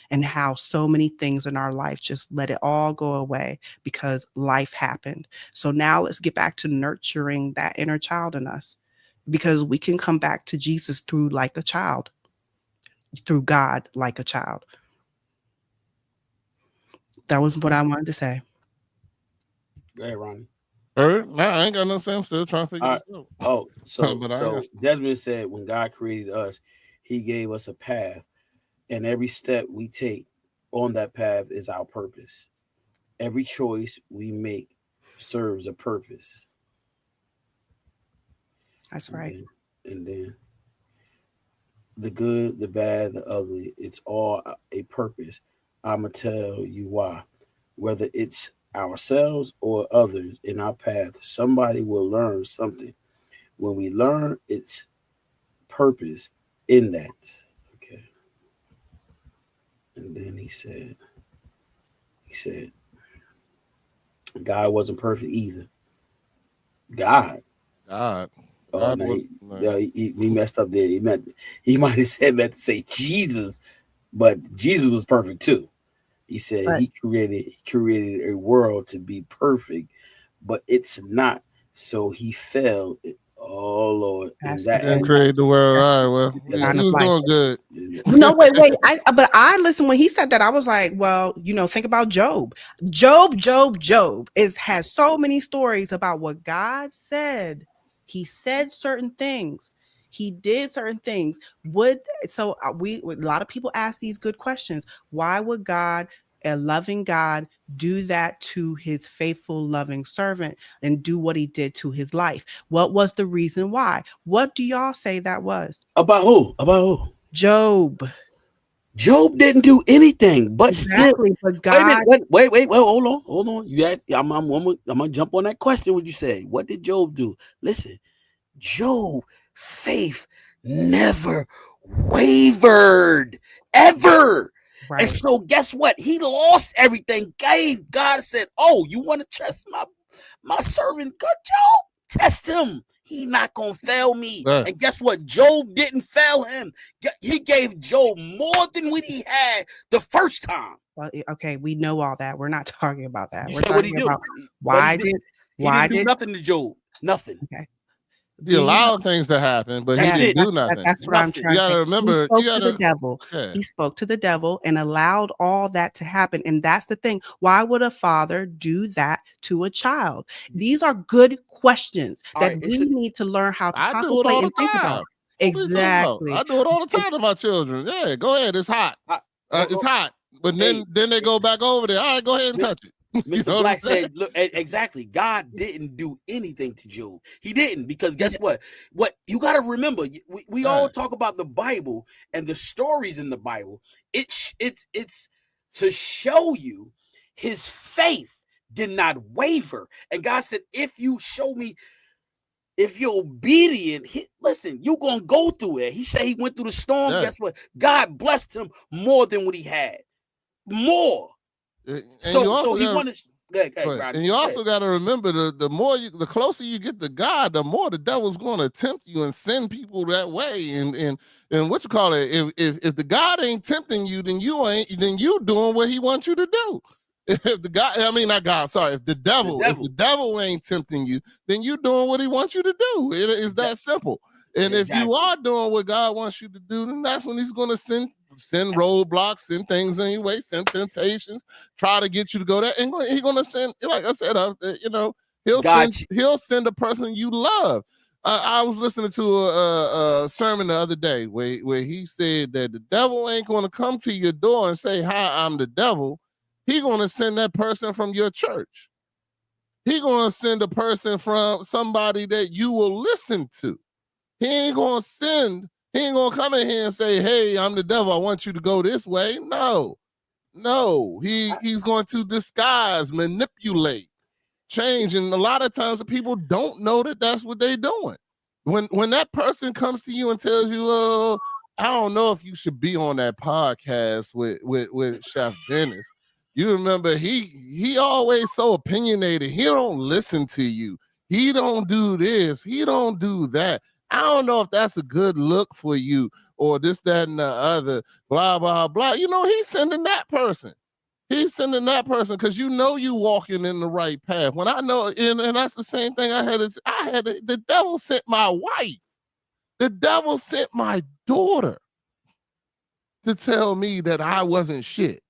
and how so many things in our life just let it all go away because life happened. So now let's get back to nurturing that inner child in us, because we can come back to Jesus through like a child, through God like a child. That was what I wanted to say. Go ahead, Ronnie. Nah, I ain't got nothing to say. I'm still trying to figure this out. Oh, so But I got Desmond said when God created us, he gave us a path, and every step we take on that path is our purpose. Every choice we make serves a purpose. That's And right. then the good, the bad, the ugly, it's all a purpose. I'ma tell you why. Whether it's ourselves or others in our path, somebody will learn something. When we learn its purpose in that. Okay. And then he said, God wasn't perfect either. God. God. Oh God no, was he messed up there. He might have meant to say Jesus, but Jesus was perfect too. He said But he created a world to be perfect, but it's not. So he fell. Oh Lord, and that's he the that didn't end. and, create the world. That's All right, well, the and, design he of was life. doing good. and No, wait. But I listened when he said that. I was like, well, think about Job. Job has so many stories about what God said. He said certain things. He did certain things. A lot of people ask these good questions. Why would God, a loving God, do that to his faithful, loving servant and do what he did to his life? What was the reason why? What do y'all say that was? about who? About who? Job. Job didn't do anything, but still. Exactly. But Wait a minute. God, Wait. Well, hold on. You asked. I'm gonna jump on that question. What you say? What did Job do? Listen, Job faith never wavered ever. And right. so guess what? He lost everything. God said, "Oh, you want to trust my servant? God, Job, test him. He not gonna fail me." Right. And guess what? Job didn't fail him. He gave Job more than what he had the first time. Well, okay, we know all that. We're not talking about that. You We're said what he talking do, about but why did he why didn't do did nothing to Job. Nothing. okay. He Do you know? allowed things to happen, but he That's Yeah, didn't it. do nothing. that's what I'm Nothing. You trying to gotta say. He remember, spoke to the devil. yeah. He spoke to the devil and allowed all that to happen. And that's the thing. Why would a father do that to a child? These are good questions All that right. we need to learn how to I do it contemplate all and the think about. time. What are you talking about? Exactly. I do it all the time to my children. Yeah, go ahead. It's hot. I, It's hot. But hey, then they go back over there. All right, go ahead and touch it. You Mr. know what I'm Black saying? said, "Look, exactly. God didn't do anything to Job. He didn't, because He guess what? What you got to remember, we all Right. talk about the Bible and the stories in the Bible. It's to show you his faith did not waver. And God said, if you show me if you're obedient, listen, you're gonna go through it. He said he went through the storm. Yeah. Guess what? God blessed him more than what he had. More. And you So also he got wanted. and you also got to remember the closer you get to God, the more the devil's going to tempt you and send people that way. And what you call it? If the God ain't tempting you, then you doing what he wants you to do. If the God, I mean not God, sorry. If the devil ain't tempting you, then you doing what he wants you to do. It is that simple. And if you are doing what God wants you to do, then that's when he's going to send roadblocks, send things in your way, send temptations, try to get you to go there. And he's going to send, like I said, he'll send a person you love. I was listening to a sermon the other day where he said that the devil ain't going to come to your door and say, "Hi, I'm the devil." He's going to send that person from your church. He's going to send a person from somebody that you will listen to. He ain't gonna come in here and say, "Hey, I'm the devil. I want you to go this way." No. He's going to disguise, manipulate, change, and a lot of times the people don't know that that's what they're doing. When that person comes to you and tells you, "Oh, I don't know if you should be on that podcast with Chef Dennis," you remember he always so opinionated. He don't listen to you. He don't do this. He don't do that. I don't know if that's a good look for you or this, that, and the other, blah, blah, blah. He's sending that person. He's sending that person because you walking in the right path. When I know, and that's the same thing the devil sent my wife. The devil sent my daughter to tell me that I wasn't shit.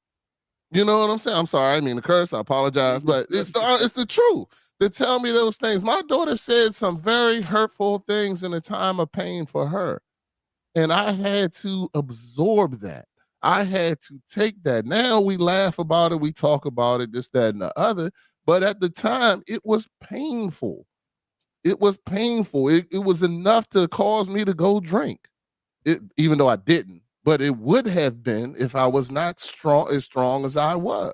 You know what I'm saying? I'm sorry, I mean to curse. I apologize, but it's the truth. To tell me those things. My daughter said some very hurtful things in a time of pain for her. And I had to absorb that. I had to take that. Now we laugh about it. We talk about it, this, that, and the other. But at the time, it was painful. It was painful. It was enough to cause me to go drink. Even though I didn't. But it would have been if I was not as strong as I was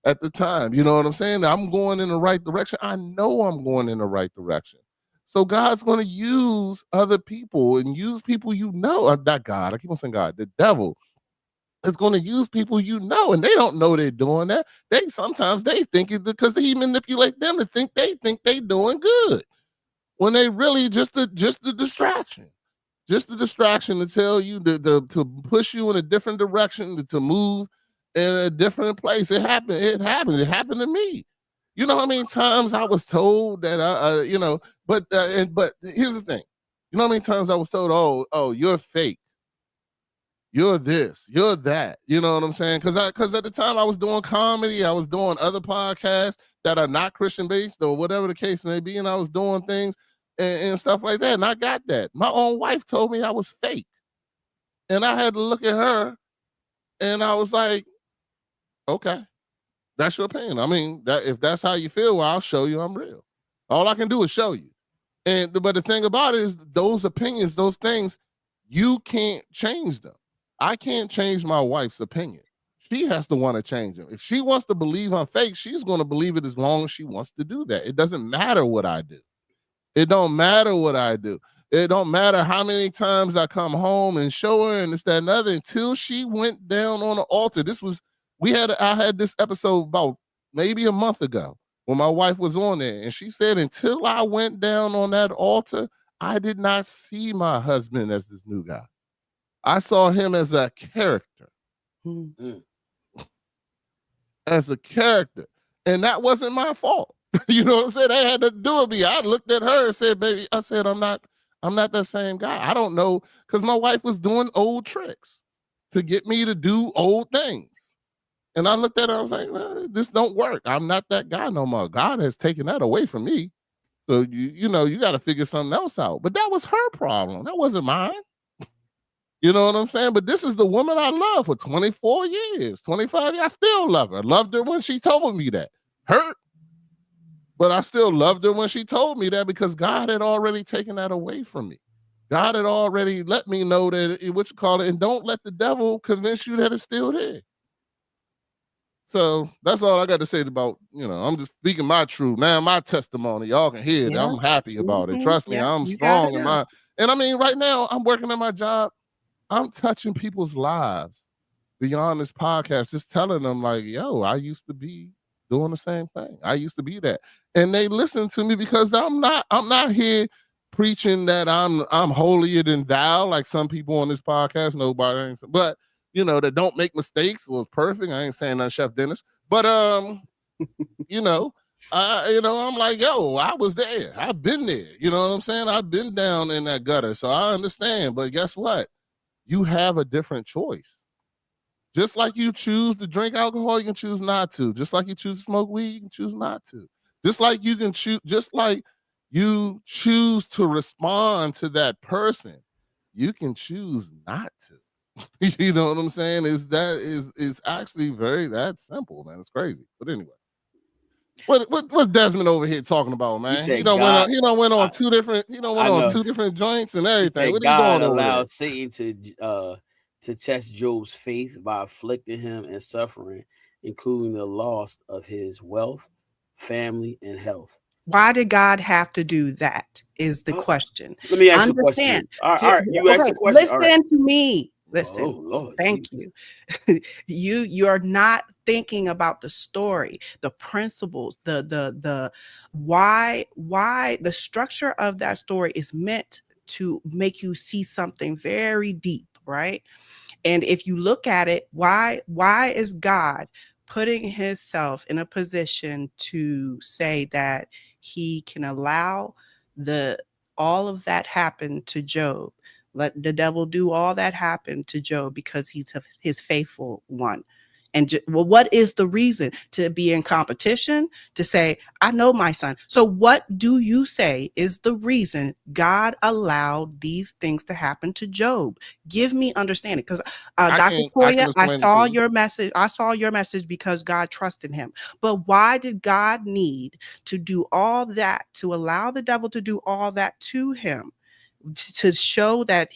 at the time. You know what I'm saying? I'm going in the right direction. I know I'm going in the right direction. So God's going to use other people and use people not God. I keep on saying God. The devil is going to use people and they don't know they're doing that. Sometimes they think it because he manipulate them to think they doing good when they really just a distraction. Just the distraction to tell you to push you in a different direction, to move in a different place. It happened. It happened to me. You know how many times I was told that but here's the thing. You know how many times I was told, oh, you're fake. You're this, you're that. You know what I'm saying? Because at the time I was doing comedy, I was doing other podcasts that are not Christian based or whatever the case may be, and I was doing things and stuff like that. And I got that. My own wife told me I was fake. And I had to look at her and I was like, okay, that's your opinion. I mean, if that's how you feel, well, I'll show you I'm real. All I can do is show you. But the thing about it is those opinions, those things, you can't change them. I can't change my wife's opinion. She has to want to change them. If she wants to believe I'm fake, she's going to believe it as long as she wants to do that. It doesn't matter what I do. It don't matter what I do. It don't matter how many times I come home and show her and this, that, and other until she went down on the altar. I had this episode about maybe a month ago when my wife was on there. And she said, until I went down on that altar, I did not see my husband as this new guy. I saw him as a character. Mm-hmm. As a character. And that wasn't my fault. You know what I'm saying? They had to do it. I looked at her and said, baby, I said, I'm not that same guy. I don't know. Because my wife was doing old tricks to get me to do old things. And I looked at her, I was like, well, this don't work. I'm not that guy no more. God has taken that away from me. So, you got to figure something else out. But that was her problem. That wasn't mine. You know what I'm saying? But this is the woman I love for 24 years, 25 years. I still love her. I loved her when she told me that. Hurt. But I still loved her when she told me that because God had already taken that away from me. God had already let me know that and don't let the devil convince you that it's still there. So that's all I got to say about, I'm just speaking my truth, man, my testimony. Y'all can hear it. Yeah. I'm happy about it. Mhm. Trust me, Yeah, I'm you got strong it in out. and I mean, right now I'm working at my job. I'm touching people's lives beyond this podcast, just telling them like, yo, I used to be doing the same thing. I used to be that. And they listen to me because I'm not here preaching that I'm holier than thou, like some people on this podcast. Nobody ain't, but that don't make mistakes or is perfect. I ain't saying that, Chef Dennis. But you know, I'm like, yo, I was there. I've been there. You know what I'm saying? I've been down in that gutter. So I understand. But guess what? You have a different choice. Just like you choose to drink alcohol, you can choose not to. Just like you choose to smoke weed, you can choose not to. Just like you choose to respond to that person, you can choose not to. You know what I'm saying? Is actually very that simple, man. It's crazy. But anyway. What's Desmond over here talking about, You man? He said don't went on God. he don't went on I, two different I know. joints and You everything. said What are you God doing over there? allowed Satan to test Job's faith by afflicting him and suffering, including the loss of his wealth, family, and health. Why did God have to do that? Is the question. Let me ask you a question. Understand. All right, you asked Okay, the question. All right. listen to me. Oh Listen. Lord, Thank Jesus. you. You're not thinking about the story, the principles, the why the structure of that story is meant to make you see something very deep, right? And if you look at it, why is God putting himself in a position to say that he can allow the all of that happen to Job? Let the devil do all that happen to Job because he's his faithful one. And well, what is the reason to be in competition? To say, I know my son. So, what do you say is the reason God allowed these things to happen to Job? Give me understanding, because Dr. I can Toya, I explain it to saw you. your message. I saw your message because God trusted him. But why did God need to do all that, to allow the devil to do all that to him? To show that,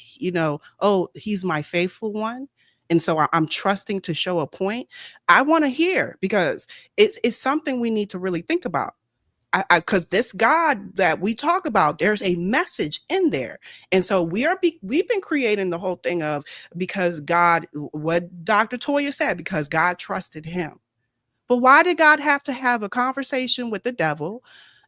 oh, he's my faithful one. And so I'm trusting to show a point. I want to hear, because it's something we need to really think about. Because this God that we talk about, there's a message in there. And so we've been creating the whole thing of, because God, what Dr. Toya said, because God trusted him. But why did God have to have a conversation with the devil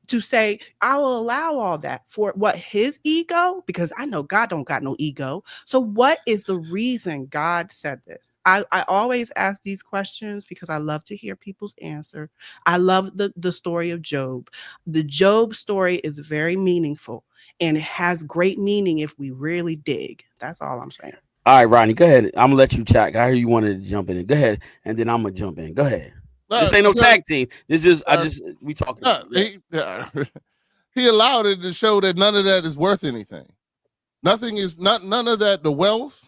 to say, I will allow all that for what, his ego? Because I know God don't got no ego. So what is the reason God said this? I always ask these questions because I love to hear people's answer. I love the story of Job. The Job story is very meaningful, and it has great meaning if we really dig. That's all I'm saying. All right, Rodney, go ahead. I'm gonna let you chat. I hear you wanted to jump in. Go ahead, and then I'm gonna jump in. Go ahead. This ain't no Because tag team. This is we talking about it. Yeah. he allowed it to show that none of that is worth anything. Nothing is none of that. The wealth,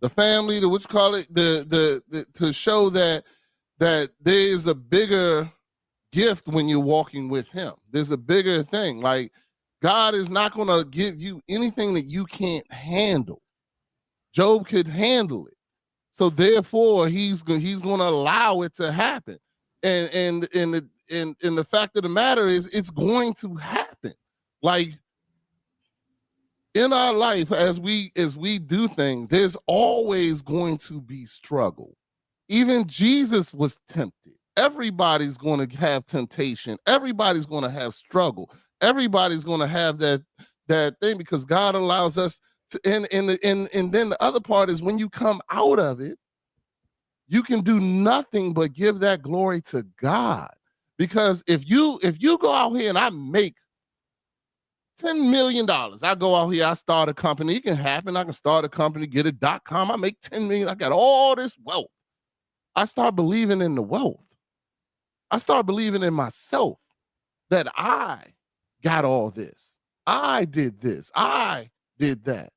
the family, the what you call it, the to show that there is a bigger gift when you're walking with him. There's a bigger thing. Like, God is not going to give you anything that you can't handle. Job could handle it, so therefore he's going to allow it to happen. And the fact of the matter is, it's going to happen. Like, in our life, as we do things, there's always going to be struggle. Even Jesus was tempted. Everybody's going to have temptation. Everybody's going to have struggle. Everybody's going to have that thing, because God allows us to. And then the other part is, when you come out of it, you can do nothing but give that glory to God. Because if you go out here and I make $10 million. I go out here, I start a company. It can happen. I can start a company, get a .com. I make 10 million. I got all this wealth. I start believing in the wealth. I start believing in myself, that I got all this. I did this. I did that.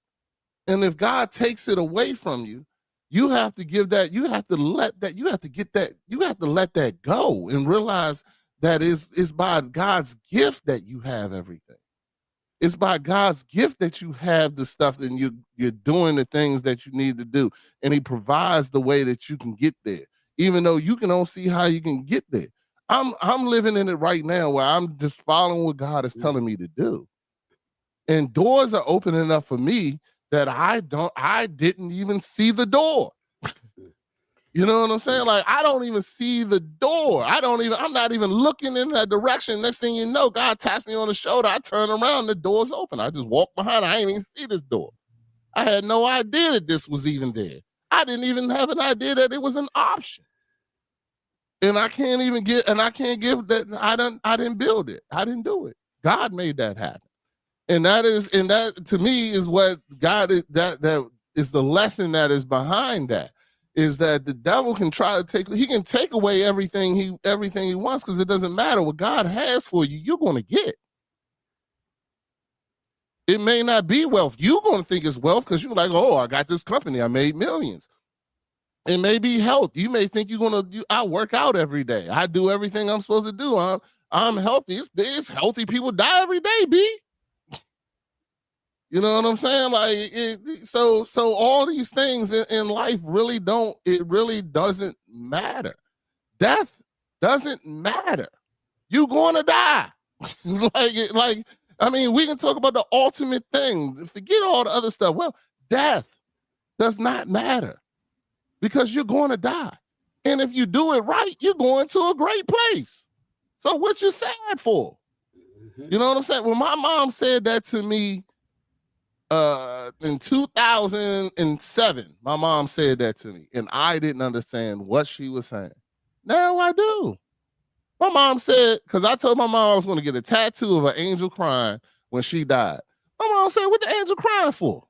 And if God takes it away from you, you have to give that, you have to let that, you have to get that, you have to let that go and realize that it's by God's gift that you have everything. It's by God's gift that you have the stuff, and you're doing the things that you need to do. And he provides the way that you can get there. even though you can only see how you can get there. I'm living in it right now where I'm just following what God is telling me to do. And doors are opening up for me that I didn't even see the door. You know what I'm saying? Like, I don't even see the door. I'm not even looking in that direction. Next thing you know, God taps me on the shoulder. I turn around, the door's open. I just walk behind it. I ain't even see this door. I had no idea that this was even there. I didn't even have an idea that it was an option. And I can't give that. I didn't build it. I didn't do it. God made that happen. And that to me is what God is, that is the lesson that is behind that, is that the devil can take away everything he wants, because it doesn't matter what God has for you, you're going to get. It may not be wealth. You're going to think it's wealth because you're like, oh, I got this company, I made millions. It may be health. You may think I work out every day. I do everything I'm supposed to do. I'm healthy. It's healthy people die every day, B. You know what I'm saying? Like, so all these things in life really doesn't matter. Death doesn't matter. You're going to die. I mean, we can talk about the ultimate thing. Forget all the other stuff. Well, death does not matter because you're going to die. And if you do it right, you're going to a great place. So what you sad for? You know what I'm saying? When my mom said that to me, in 2007, my mom said that to me, and I didn't understand what she was saying. Now I do. My mom said, because I told my mom I was going to get a tattoo of an angel crying when she died. My mom said, what the angel crying for?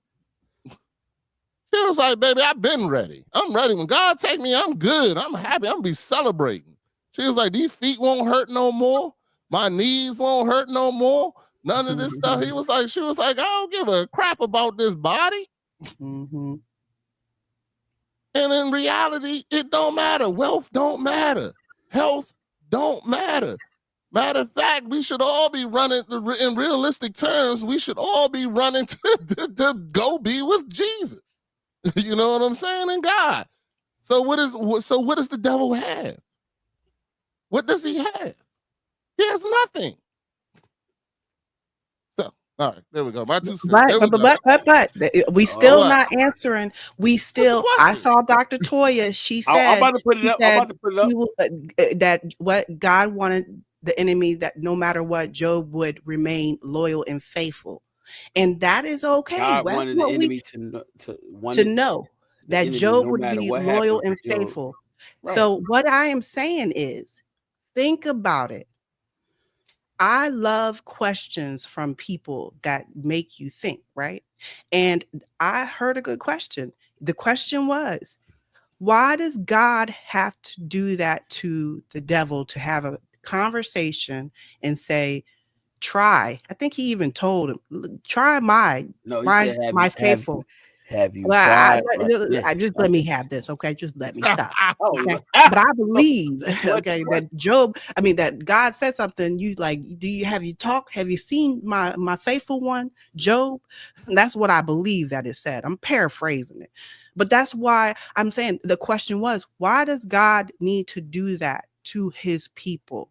She was like, baby, I've been ready. I'm ready. When God take me, I'm good. I'm happy. I'm going to be celebrating. She was like, these feet won't hurt no more. My knees won't hurt no more. None of this stuff. She was like, I don't give a crap about this body. Mm-hmm. And in reality, it don't matter. Wealth don't matter. Health don't matter. Matter of fact, we should all be running, in realistic terms, we should all be running to go be with Jesus. You know what I'm saying? And God. So what does the devil have? What does he have? He has nothing. All right, there we go. My 2 cents. But we still not answering. We still. I saw Dr. Toya. She said, I'm about to put it up. I'm about to put it up. That what God wanted the enemy, that no matter what, Job would remain loyal and faithful, and that is okay. God wanted the enemy to know that Job would be loyal and faithful. Right. So what I am saying is, think about it. I love questions from people that make you think, right? And I heard a good question. The question was, why does God have to do that to the devil, to have a conversation and say, try? I think he even told him, try my faithful. Have you tried? Let me have this, okay? Just let me stop. Okay? But I believe, okay, that God said something. You like, have you seen my faithful one, Job? And that's what I believe that it said. I'm paraphrasing it, but that's why I'm saying the question was, why does God need to do that to his people,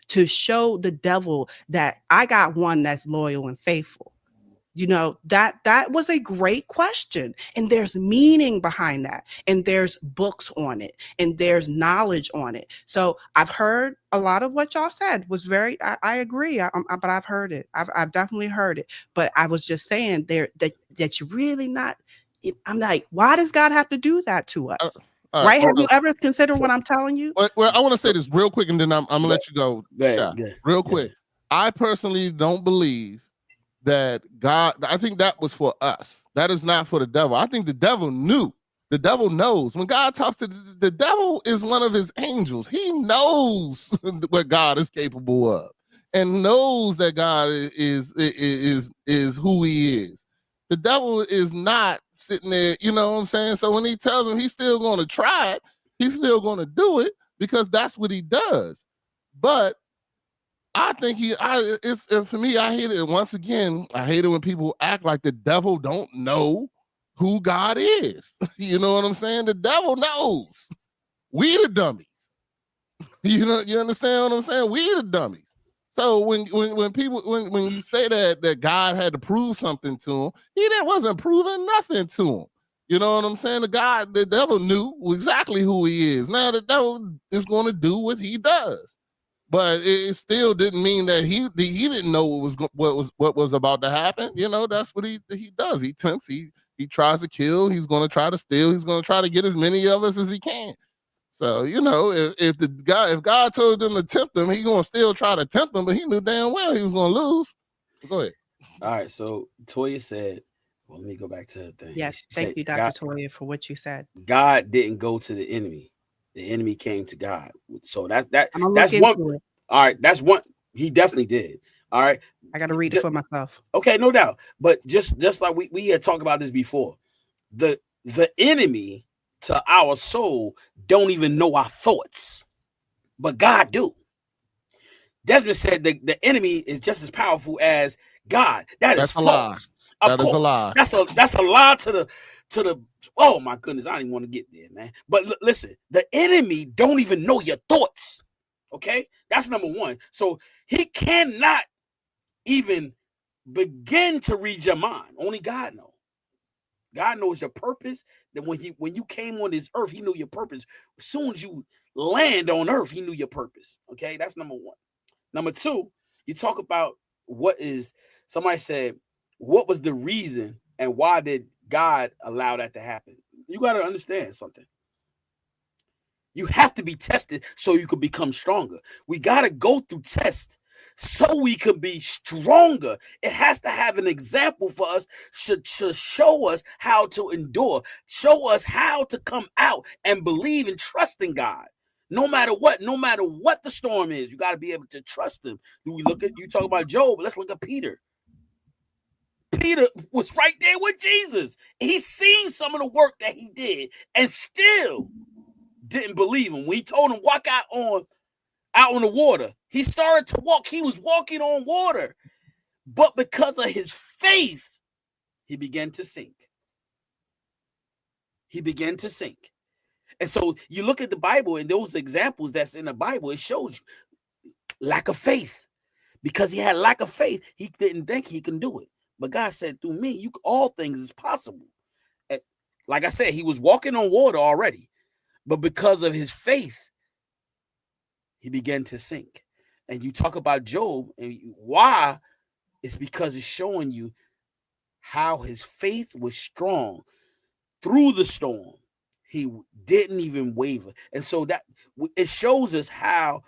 to show the devil that I got one that's loyal and faithful? You know, that was a great question. And there's meaning behind that. And there's books on it. And there's knowledge on it. So I've heard a lot of what y'all said was I agree. But I've heard it. I've definitely heard it. But I was just saying there that you're really not. I'm like, why does God have to do that to us? Right? Have you ever considered what I'm telling you? Well, I want to say this real quick, and then I'm going to let you go. Real quick. I personally don't believe that God, I think that was for us. That is not for the devil. I think the devil knew. The devil knows. When God talks to the devil is one of his angels. He knows what God is capable of and knows that God is who he is. The devil is not sitting there, you know what I'm saying? So when he tells him he's still going to try it, he's still going to do it because that's what he does. But I think for me, I hate it. Once again, I hate it when people act like the devil don't know who God is. You know what I'm saying? The devil knows. We the dummies. You understand what I'm saying? We the dummies. So when people when you say that God had to prove something to him, he wasn't proving nothing to him. You know what I'm saying? The devil knew exactly who he is. Now the devil is going to do what he does, but it still didn't mean that he didn't know what was about to happen. You know, that's what he does. He tempts. He tries to kill. He's going to try to steal. He's going to try to get as many of us as he can. So, you know, if God told them to tempt him, he's gonna still try to tempt him, but he knew damn well he was gonna lose. Go ahead. All right. So Toya said, well, let me go back to the thing. Yes, thank you, Dr. Toya, for what you said. God didn't go to the enemy. The enemy came to God. So that's one. All right, that's one. He definitely did. All right. I got to read it for myself. Okay, no doubt. But just like we had talked about this before, the enemy to our soul don't even know our thoughts, but God do. Desmond said the enemy is just as powerful as God. That's false. That is a lie. That's a lie to the. Oh my goodness, I don't even want to get there, man. But listen, the enemy don't even know your thoughts. Okay, that's number one. So he cannot even begin to read your mind. Only God knows. God knows your purpose. That when you came on this earth, he knew your purpose. As soon as you land on earth, he knew your purpose. Okay, that's number one. Number two, you talk about somebody said, what was the reason and why did God allow that to happen? You got to understand something. You have to be tested so you could become stronger. We got to go through tests so we can be stronger. It has to have an example for us to show us how to endure, show us how to come out and believe and trust in God. No matter what the storm is, you got to be able to trust him. You talk about Job, let's look at Peter. Peter was right there with Jesus. He's seen some of the work that he did and still didn't believe him. When he told him walk out on the water, he started to walk. He was walking on water, but because of his faith, he began to sink. And so you look at the Bible and those examples that's in the Bible, it shows you lack of faith. Because he had lack of faith, he didn't think he can do it. But God said, through me, all things is possible. And like I said, he was walking on water already, but because of his faith, he began to sink. And you talk about Job and why? It's because it's showing you how his faith was strong through the storm. He didn't even waver. And so that it shows us how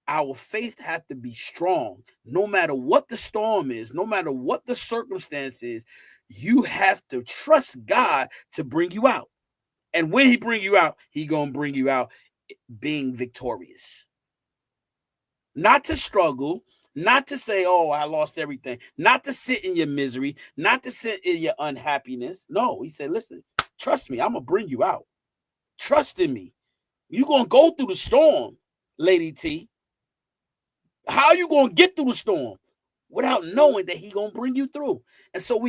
our faith has to be strong. No matter what the storm is, no matter what the circumstance is, you have to trust God to bring you out. And when he bring you out, he going to bring you out being victorious. Not to struggle, not to say, oh, I lost everything, not to sit in your misery, not to sit in your unhappiness. No, he said, listen, trust me, I'm going to bring you out. Trust in me. You're going to go through the storm, Lady T. How are you going to get through the storm? Without knowing that he's going to bring you through. And so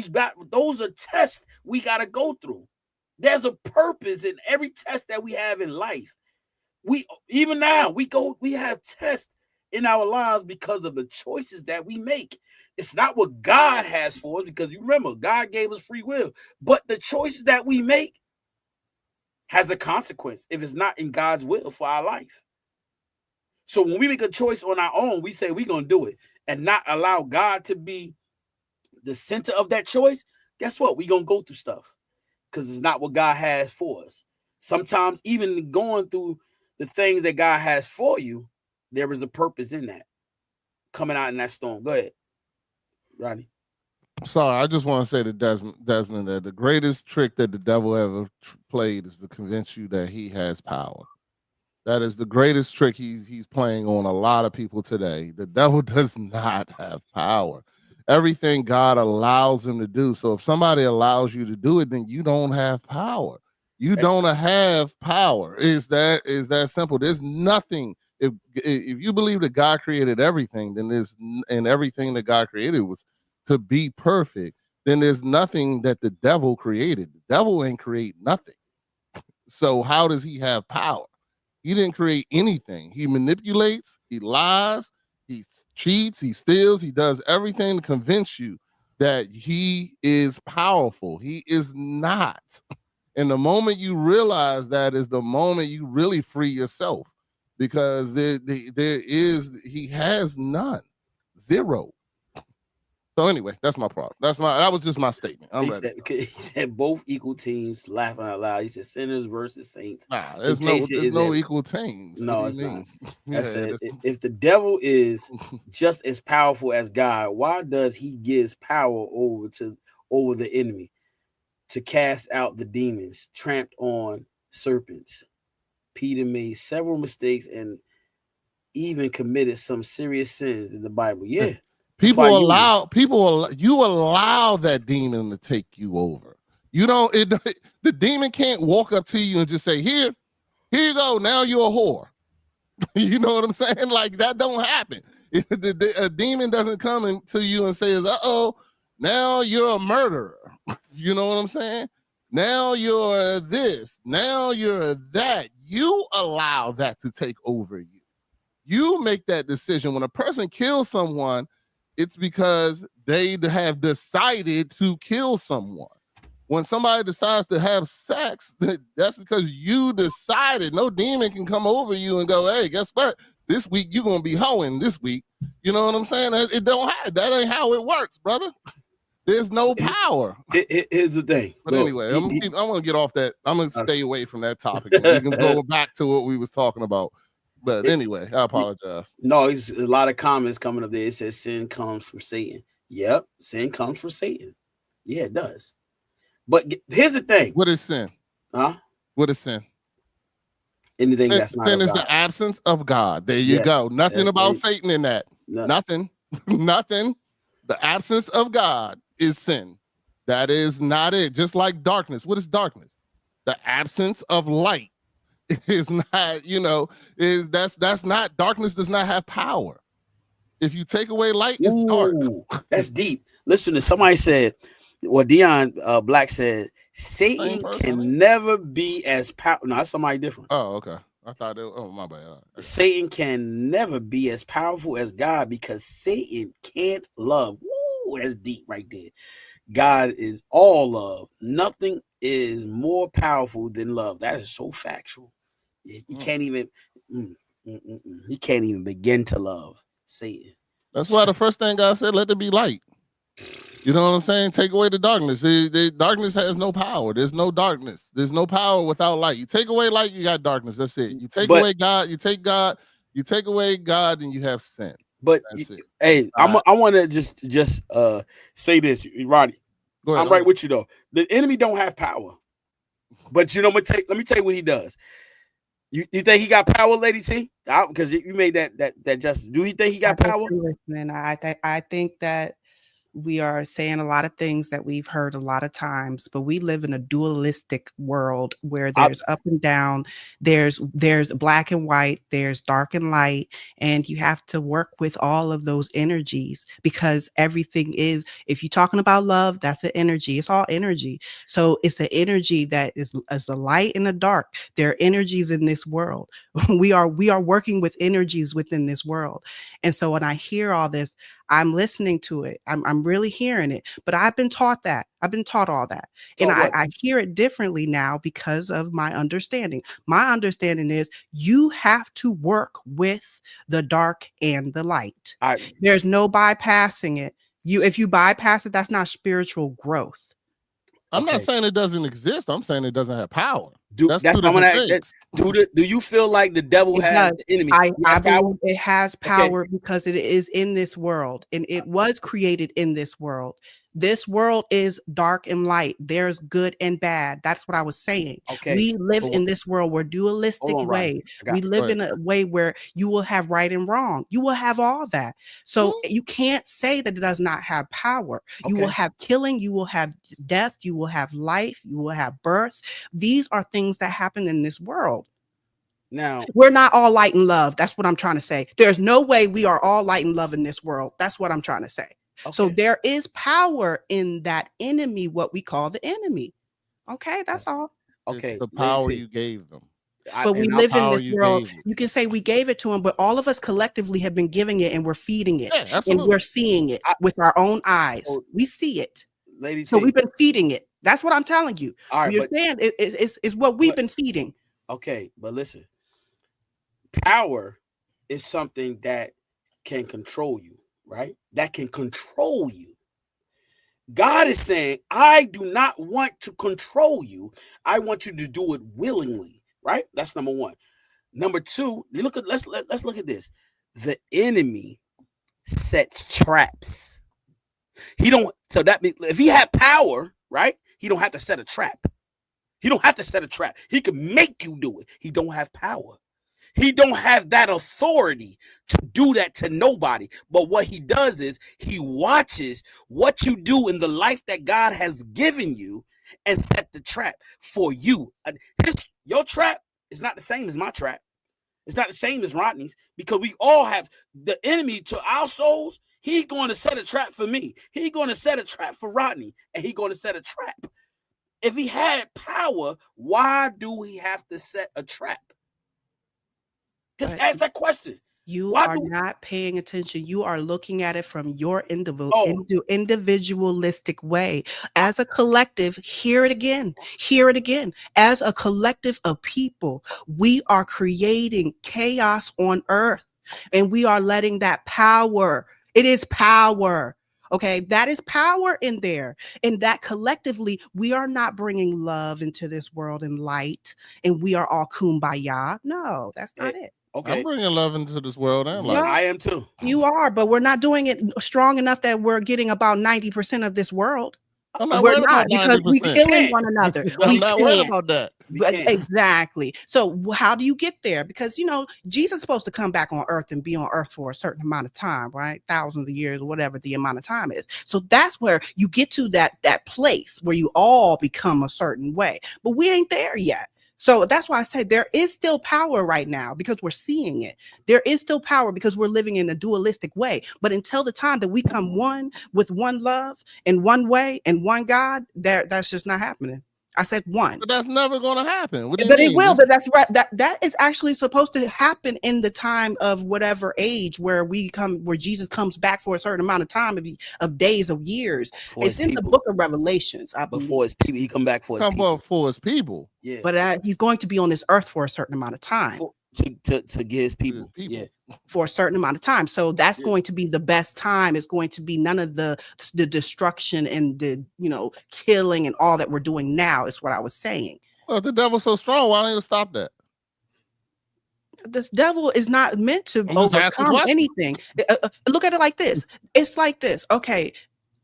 those are tests we got to go through. There's a purpose in every test that we have in life. Even now, we have tests in our lives because of the choices that we make. It's not what God has for us, because you remember, God gave us free will. But the choices that we make has a consequence if it's not in God's will for our life. So when we make a choice on our own, we say we're going to do it and not allow God to be the center of that choice. Guess what? We're going to go through stuff because it's not what God has for us. Sometimes even going through the things that God has for you, there is a purpose in that. Coming out in that storm. Go ahead, Rodney. Sorry, I just want to say to Desmond that the greatest trick that the devil ever played is to convince you that he has power. That is the greatest trick he's playing on a lot of people today. The devil does not have power. Everything God allows him to do. So if somebody allows you to do it, then you don't have power. You don't have power. Is that simple? There's nothing. If you believe that God created everything, then and everything that God created was to be perfect, then there's nothing that the devil created. The devil ain't create nothing. So how does he have power? He didn't create anything. He manipulates, he lies, he cheats, he steals, he does everything to convince you that he is powerful. He is not. And the moment you realize that is the moment you really free yourself, because he has none, zero. So anyway, that's my problem. That was just my statement. I'm ready. He said both equal teams, laughing out loud. He said sinners versus saints. Nah, there's no equal teams. No, what it's do you mean? not. I said if the devil is just as powerful as God, why does he gives power over the enemy to cast out the demons, tramped on serpents? Peter made several mistakes and even committed some serious sins in the Bible. Yeah. You allow that demon to take you over. You don't. The demon can't walk up to you and just say, "Here you go. Now you're a whore." You know what I'm saying? Like, that don't happen. A demon doesn't come to you and says, "Uh-oh, now you're a murderer." You know what I'm saying? Now you're this. Now you're that. You allow that to take over you. You make that decision. When a person kills someone, it's because they have decided to kill someone. When somebody decides to have sex, that's because you decided. No demon can come over you and go, "Hey, guess what? This week you're gonna be hoeing this week." You know what I'm saying? It don't have that. Ain't how it works, brother. There's no power. Here's the thing. But anyway, I'm gonna get off that. I'm gonna stay away from that topic. We can go back to what we was talking about. But anyway, I apologize. No, it's a lot of comments coming up there. It says sin comes from Satan. Yep, sin comes from Satan. Yeah, it does. But here's the thing. What is sin? Huh? What is sin? Anything that's not sin is God. the absence of God. There you go. Nothing about Satan in that. Nothing. Nothing. The absence of God is sin. That is not it. Just like darkness. What is darkness? The absence of light. Is not, that's not, darkness does not have power. If you take away light, it's dark. That's deep. Listen, to somebody said, Dion Black said, Satan can never be as powerful. No, that's somebody different. Oh, okay. I thought my bad. Right. Satan can never be as powerful as God because Satan can't love. Woo, that's deep right there. God is all love. Nothing is more powerful than love. That is so factual. You can't even he can't even begin to love Satan. That's why the first thing God said, "Let there be light." You know what I'm saying? Take away the darkness. The darkness has no power. There's no darkness. There's no power without light. You take away light, you got darkness. That's it. You take away God, you take away God, and you have sin. But hey, I want to just say this, Roddy. I'm right with you though. The enemy don't have power, but let me tell you what he does. You think he got power, Lady T? Because you made that just. Do you think he got power? Listening, I think that we are saying a lot of things that we've heard a lot of times, but we live in a dualistic world where there's up and down, there's black and white, there's dark and light, and you have to work with all of those energies because everything is, if you're talking about love, that's an energy. It's all energy. So it's an energy that is the light and the dark. There are energies in this world. We are working with energies within this world. And so when I hear all this, I'm listening to it. I'm really hearing it, but I've been taught that. I've been taught all that. And I hear it differently now because of my understanding. My understanding is you have to work with the dark and the light. There's no bypassing it. If you bypass it, that's not spiritual growth. I'm not saying it doesn't exist. I'm saying it doesn't have power. Do you feel like the devil has the enemy? I believe it has power because it is in this world and it was created in this world. This world is dark and light. There's good and bad. That's what I was saying. Okay. We live in this world. We're dualistic way. We live in a way where you will have right and wrong. You will have all that. So you can't say that it does not have power. You will have killing. You will have death. You will have life. You will have birth. These are things that happen in this world. Now, we're not all light and love. That's what I'm trying to say. There's no way we are all light and love in this world. That's what I'm trying to say. Okay. So there is power in that enemy, what we call the enemy. Okay, that's all. Okay. It's the power you gave them. But we and The I'm live in power this you world. gave it. You can say we gave it to him, but all of us collectively have been giving it and we're feeding it Yeah, and we're absolutely. seeing it I, with our own eyes. so, We see it. Lady So we've T. been feeding it. That's what I'm telling you. All right, We understand it's what we've but been feeding. okay, but listen, power is something that can control you, right? That can control you. God is saying, I do not want to control you. I want you to do it willingly, right? That's number one. Number two, let's look at this. The enemy sets traps. He don't so that means if he had power, right? He don't have to set a trap. He don't have to set a trap. He can make you do it. He don't have power. He don't have that authority to do that to nobody. But what he does is he watches what you do in the life that God has given you and set the trap for you. Your trap is not the same as my trap. It's not the same as Rodney's because we all have the enemy to our souls. He's going to set a trap for me. He's going to set a trap for Rodney, and he's going to set a trap. If he had power, why do he have to set a trap? Just But ask that question. you Why are do not paying attention. You are looking at it from your oh individualistic way. As a collective, hear it again. Hear it again. As a collective of people, we are creating chaos on earth and we are letting that power. It is power. Okay, that is power in there. And that collectively, we are not bringing love into this world and light and we are all kumbaya. No, that's not it. I'm okay? bringing love into this world and Yeah, life. I am too. you are, but we're not doing it strong enough that we're getting about 90% of this world. I'm not We're worried about not because we 90%. killing Can't. one another. I'm We not worried can't. about that. We But can't. exactly. So how do you get there? Because Jesus is supposed to come back on earth and be on earth for a certain amount of time, right? Thousands of years, whatever the amount of time is. So that's where you get to that place where you all become a certain way. But we ain't there yet. So that's why I say there is still power right now because we're seeing it. There is still power because we're living in a dualistic way. But until the time that we come one with one love and one way and one God, that's just not happening. I said one. But that's never going to happen. What do you But it mean? will. But that's right. That is actually supposed to happen in the time of whatever age where Jesus comes back for a certain amount of time of days of years. For It's his in the people. book of Revelations, I But believe. for his people, he come back for his Come people. up for his people. Yeah. But he's going to be on this earth for a certain amount of time. To get his people. people. Yeah. For a certain amount of time. So that's Yeah. going to be the best time. It's going to be none of the destruction and the killing and all that we're doing now is what I was saying. Well, if the devil's so strong, why don't you stop that? This devil is not meant to I'm just asking overcome questions. anything. Look at it like this. It's like this. Okay.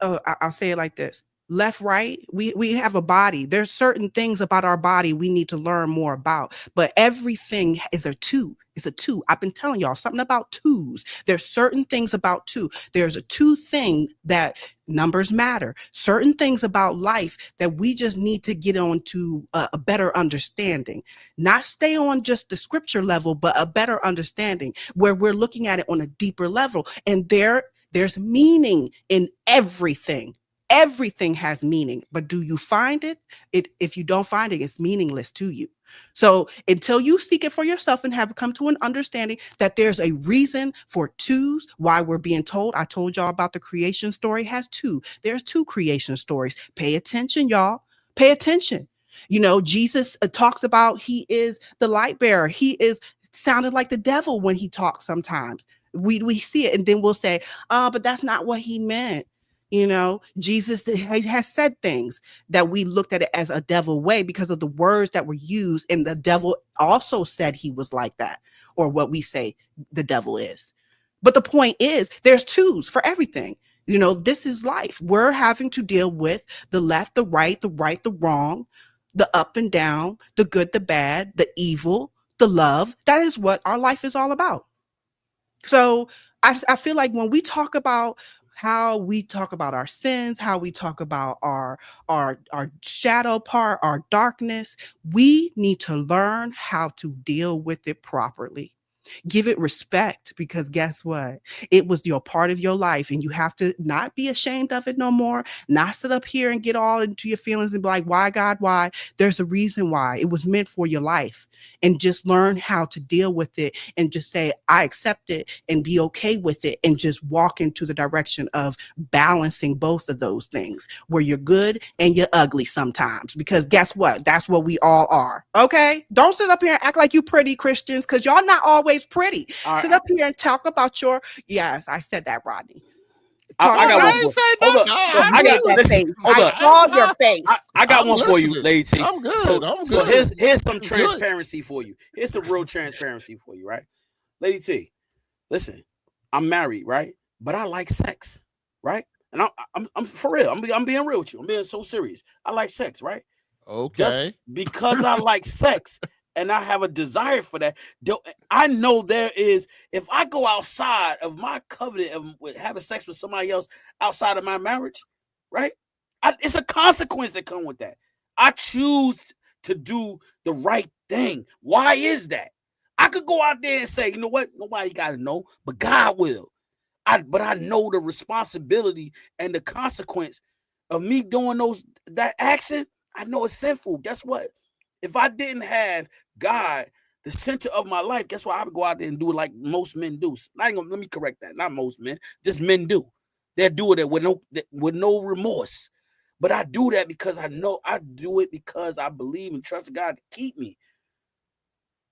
I'll say it like this. Left, right, we have a body. There's certain things about our body we need to learn more about, but everything is a two. It's a two. I've been telling y'all something about twos. There's certain things about two. There's a two thing that numbers matter. Certain things about life that we just need to get on to a better understanding. Not stay on just the scripture level, but a better understanding where we're looking at it on a deeper level. And there's meaning in everything. Everything has meaning, but do you find it? If you don't find it, it's meaningless to you. So until you seek it for yourself and have come to an understanding that there's a reason for twos, why we're being told. I told y'all about the creation story has two. There's two creation stories. Pay attention, y'all. Pay attention. Jesus talks about he is the light bearer. He is sounded like the devil when he talks sometimes. We see it and then we'll say, but that's not what he meant. Jesus has said things that we looked at it as a devil way because of the words that were used. And the devil also said he was like that, or what we say the devil is. But the point is there's twos for everything. This is life. We're having to deal with the left, the right, the wrong, the up and down, the good, the bad, the evil, the love. That is what our life is all about. So I feel like when we talk about how we talk about our sins, how we talk about our shadow part, our darkness, we need to learn how to deal with it properly. Give it respect, because guess what? It was your part of your life, and you have to not be ashamed of it no more. Not sit up here and get all into your feelings and be like, why, God, why? There's a reason why. It was meant for your life. And just learn how to deal with it and just say, I accept it, and be okay with it, and just walk into the direction of balancing both of those things, where you're good and you're ugly sometimes. Because guess what? That's what we all are. Okay? Don't sit up here and act like you pretty, Christians, because y'all not always pretty. Sit up here and talk about your, yes, I said that, Rodney. I got one ain't for say hold up. nothing. Look, I got that listen, face. hold I up. saw your face. I got I'm one for you, listening. Lady T. I'm good. So, I'm so good. here's some Good. transparency for you. Here's some real transparency for you, right? Lady T, listen, I'm married, right? But I like sex, right? And I'm for real. I'm being real with you. I'm being so serious. I like sex, right? Just Okay. because I like sex and I have a desire for that, I know there is, if I go outside of my covenant of having sex with somebody else outside of my marriage, right? It's a consequence that come with that. I choose to do the right thing. Why is that? I could go out there and say, you know what? Nobody got to know, but God will. But I know the responsibility and the consequence of me doing that action. I know it's sinful. Guess what? If I didn't have God, the center of my life, guess what? I would go out there and do it like most men do. Let me correct that. Not most men, just men do. They're doing it with no remorse. But I do that because I know I do it because I believe and trust God to keep me.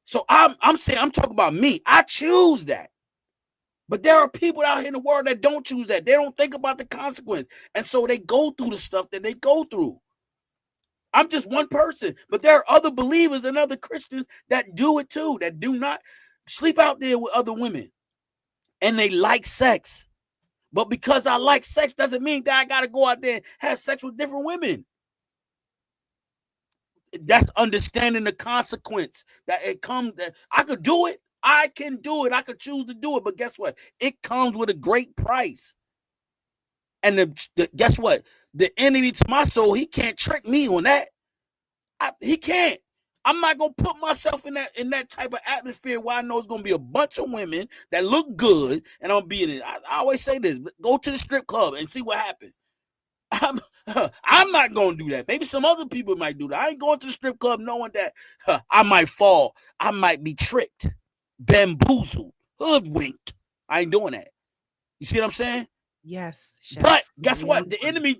So I'm talking about me. I choose that. But there are people out here in the world that don't choose that. They don't think about the consequence. And so they go through the stuff that they go through. I'm just one person, but there are other believers and other Christians that do it too, that do not sleep out there with other women. And they like sex. But because I like sex doesn't mean that I got to go out there and have sex with different women. That's understanding the consequence that it comes. That I could do it. I can do it. I could choose to do it. But guess what? It comes with a great price. And guess what? The enemy to my soul, he can't trick me on that. He can't. I'm not gonna put myself in that type of atmosphere where I know it's gonna be a bunch of women that look good, and I'm gonna be in it. I always say this: go to the strip club and see what happens. I'm not gonna do that. Maybe some other people might do that. I ain't going to the strip club knowing that I might fall. I might be tricked, bamboozled, hoodwinked. I ain't doing that. You see what I'm saying? Yes, Chef. But guess what? The enemy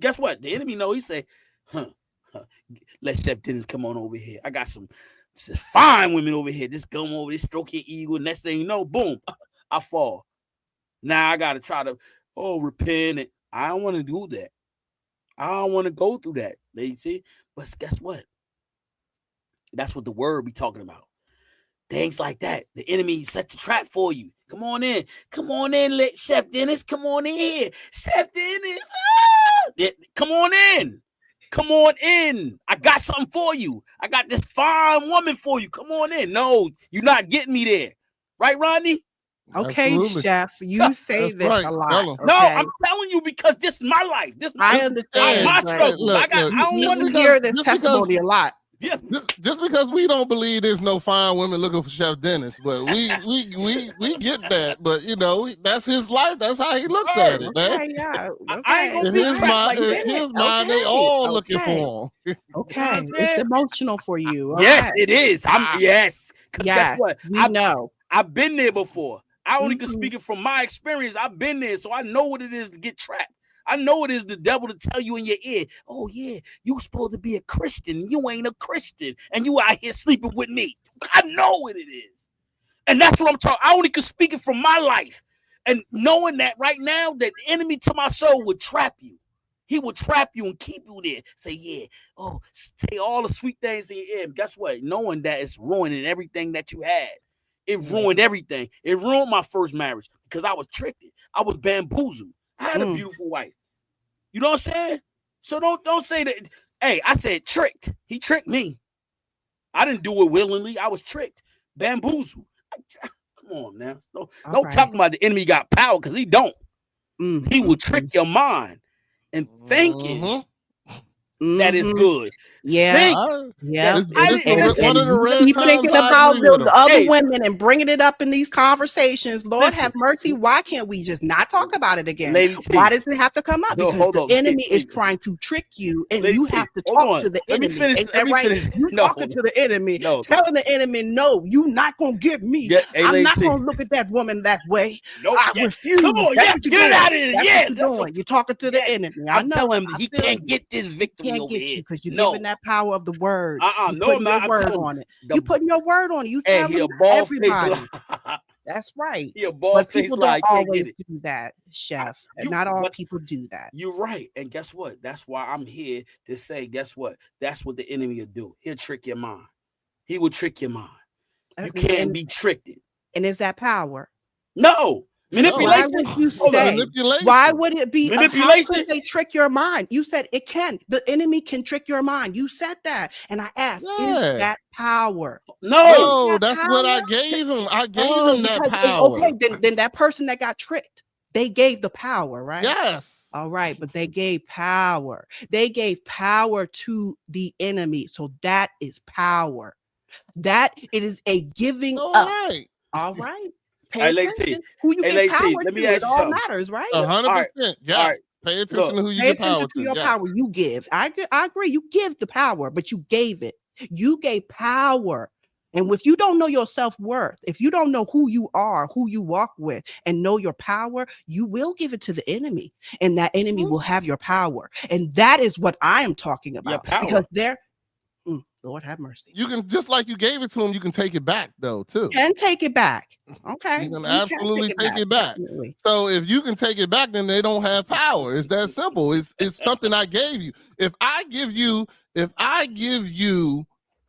know. He say, let Chef Dennis come on over here. I got some fine women over here. Just come over, this stroking eagle. Next thing you know, boom, I fall. Now I gotta try to repent. I don't want to do that. I don't want to go through that. You see? But guess what? That's what the word be talking about. Things like that. The enemy set the trap for you. Come on in. Come on in, let Chef Dennis. Come on in here. Chef Dennis. Come on in. Come on in. I got something for you. I got this fine woman for you. Come on in. No, you're not getting me there. Right, Rodney? Okay, Absolutely. Chef, you say this right. a lot. Okay? No, I'm telling you because this is my life. This I understand. my but struggle. Look, I don't you want to hear this testimony a lot. Yeah. Just because we don't believe there's no fine women looking for Chef Dennis, but we get that. But you know, that's his life. That's how he looks at it, man. Okay, yeah. Okay. I ain't gonna In be his trapped mind, like that. his mind, they all looking for him. Okay, it's emotional for you. Yes, Okay. it is. Yes. Guess what? We know. I've been there before. I only can Mhm. speak it from my experience. I've been there, so I know what it is to get trapped. I know what it is the devil to tell you in your ear, oh yeah, you supposed to be a Christian. You ain't a Christian, and you out here sleeping with me. I know what it is. And that's what I'm talking. I only can speak it from my life. And knowing that right now, that the enemy to my soul would trap you. He will trap you and keep you there. Say, yeah, say all the sweet things in your ear. And guess what? Knowing that it's ruining everything that you had. It ruined everything. It ruined my first marriage because I was tricked. I was bamboozled. I had a beautiful wife. You know what I'm saying? So don't say that. Hey, I said tricked. He tricked me. I didn't do it willingly. I was tricked. Bamboozled. Come on now. Don't talk about the enemy got power because he don't. He will trick your mind and thinking that is good. Yeah. Think Yeah. This, I this didn't- listen, one of the you rare keep times thinking I about agree with the him. other Hey. women and bringing it up in these conversations. Lord Listen. have mercy. Why can't we just not talk about it again? Lady T. Why does it have to come up? No, Because hold the on. enemy is Wait. trying to trick you, and Lady you T, have to hold talk on. to the Let me enemy. finish. Ain't Let that me right? finish. You No. talking to the enemy, No. telling the enemy, no, you not gonna get me. Yeah, hey, I'm Lady not T. gonna look at that woman that way. Nope. I Yeah. refuse. Come on, That's yeah, what you're get doing. it out of here. That's Yeah, what you're that's doing. what- You're talking to the Yes. enemy. I I'm know. telling him I he feel can't you. get this victory Can't over get here. you because you're No. giving that power of the word. No, You're I'm putting not. your I'm word telling on it. the- You putting your word on it. You Hey, telling he a bald faced everybody. lie. That's right. He a bald But faced people lie. don't I can't always get it. do that, Chef. You- Not all but- people do that. You're right. And guess what? That's why I'm here to say, guess what? That's what the enemy will do. He'll trick your mind. He will trick your mind. You can't be tricked. And is that power? No. Manipulation. Why would you Hold on. say? Manipulation. Why would it be? How Manipulation? could they trick your mind? You said it can. The enemy can trick your mind. You said that, and I asked, is Yeah. that power? No. No, that's what I gave him. I gave him that because power. okay, then that person that got tricked, they gave the power, right? Yes. All right, but they gave power. They gave power to the enemy. So that is power. That it is a giving All up. right. All right. Pay Hey, Lady T. attention. Who you Hey, give Lady T, power let me to, ask it you all something. matters, right? 100%. Yes. all right. Pay attention Look, to who you Pay give attention power to your yes. power you give. I agree. You give the power, but you gave it. You gave power. And if you don't know your self-worth, if you don't know who you are, who you walk with, and know your power, you will give it to the enemy. And that enemy will have your power. And that is what I am talking about. power. Because Lord have mercy. You can, just like you gave it to him, you can take it back though too. Can take it back. Okay. You can absolutely take it back. Definitely. So if you can take it back, then they don't have power. It's that simple. It's something I gave you. If I give you,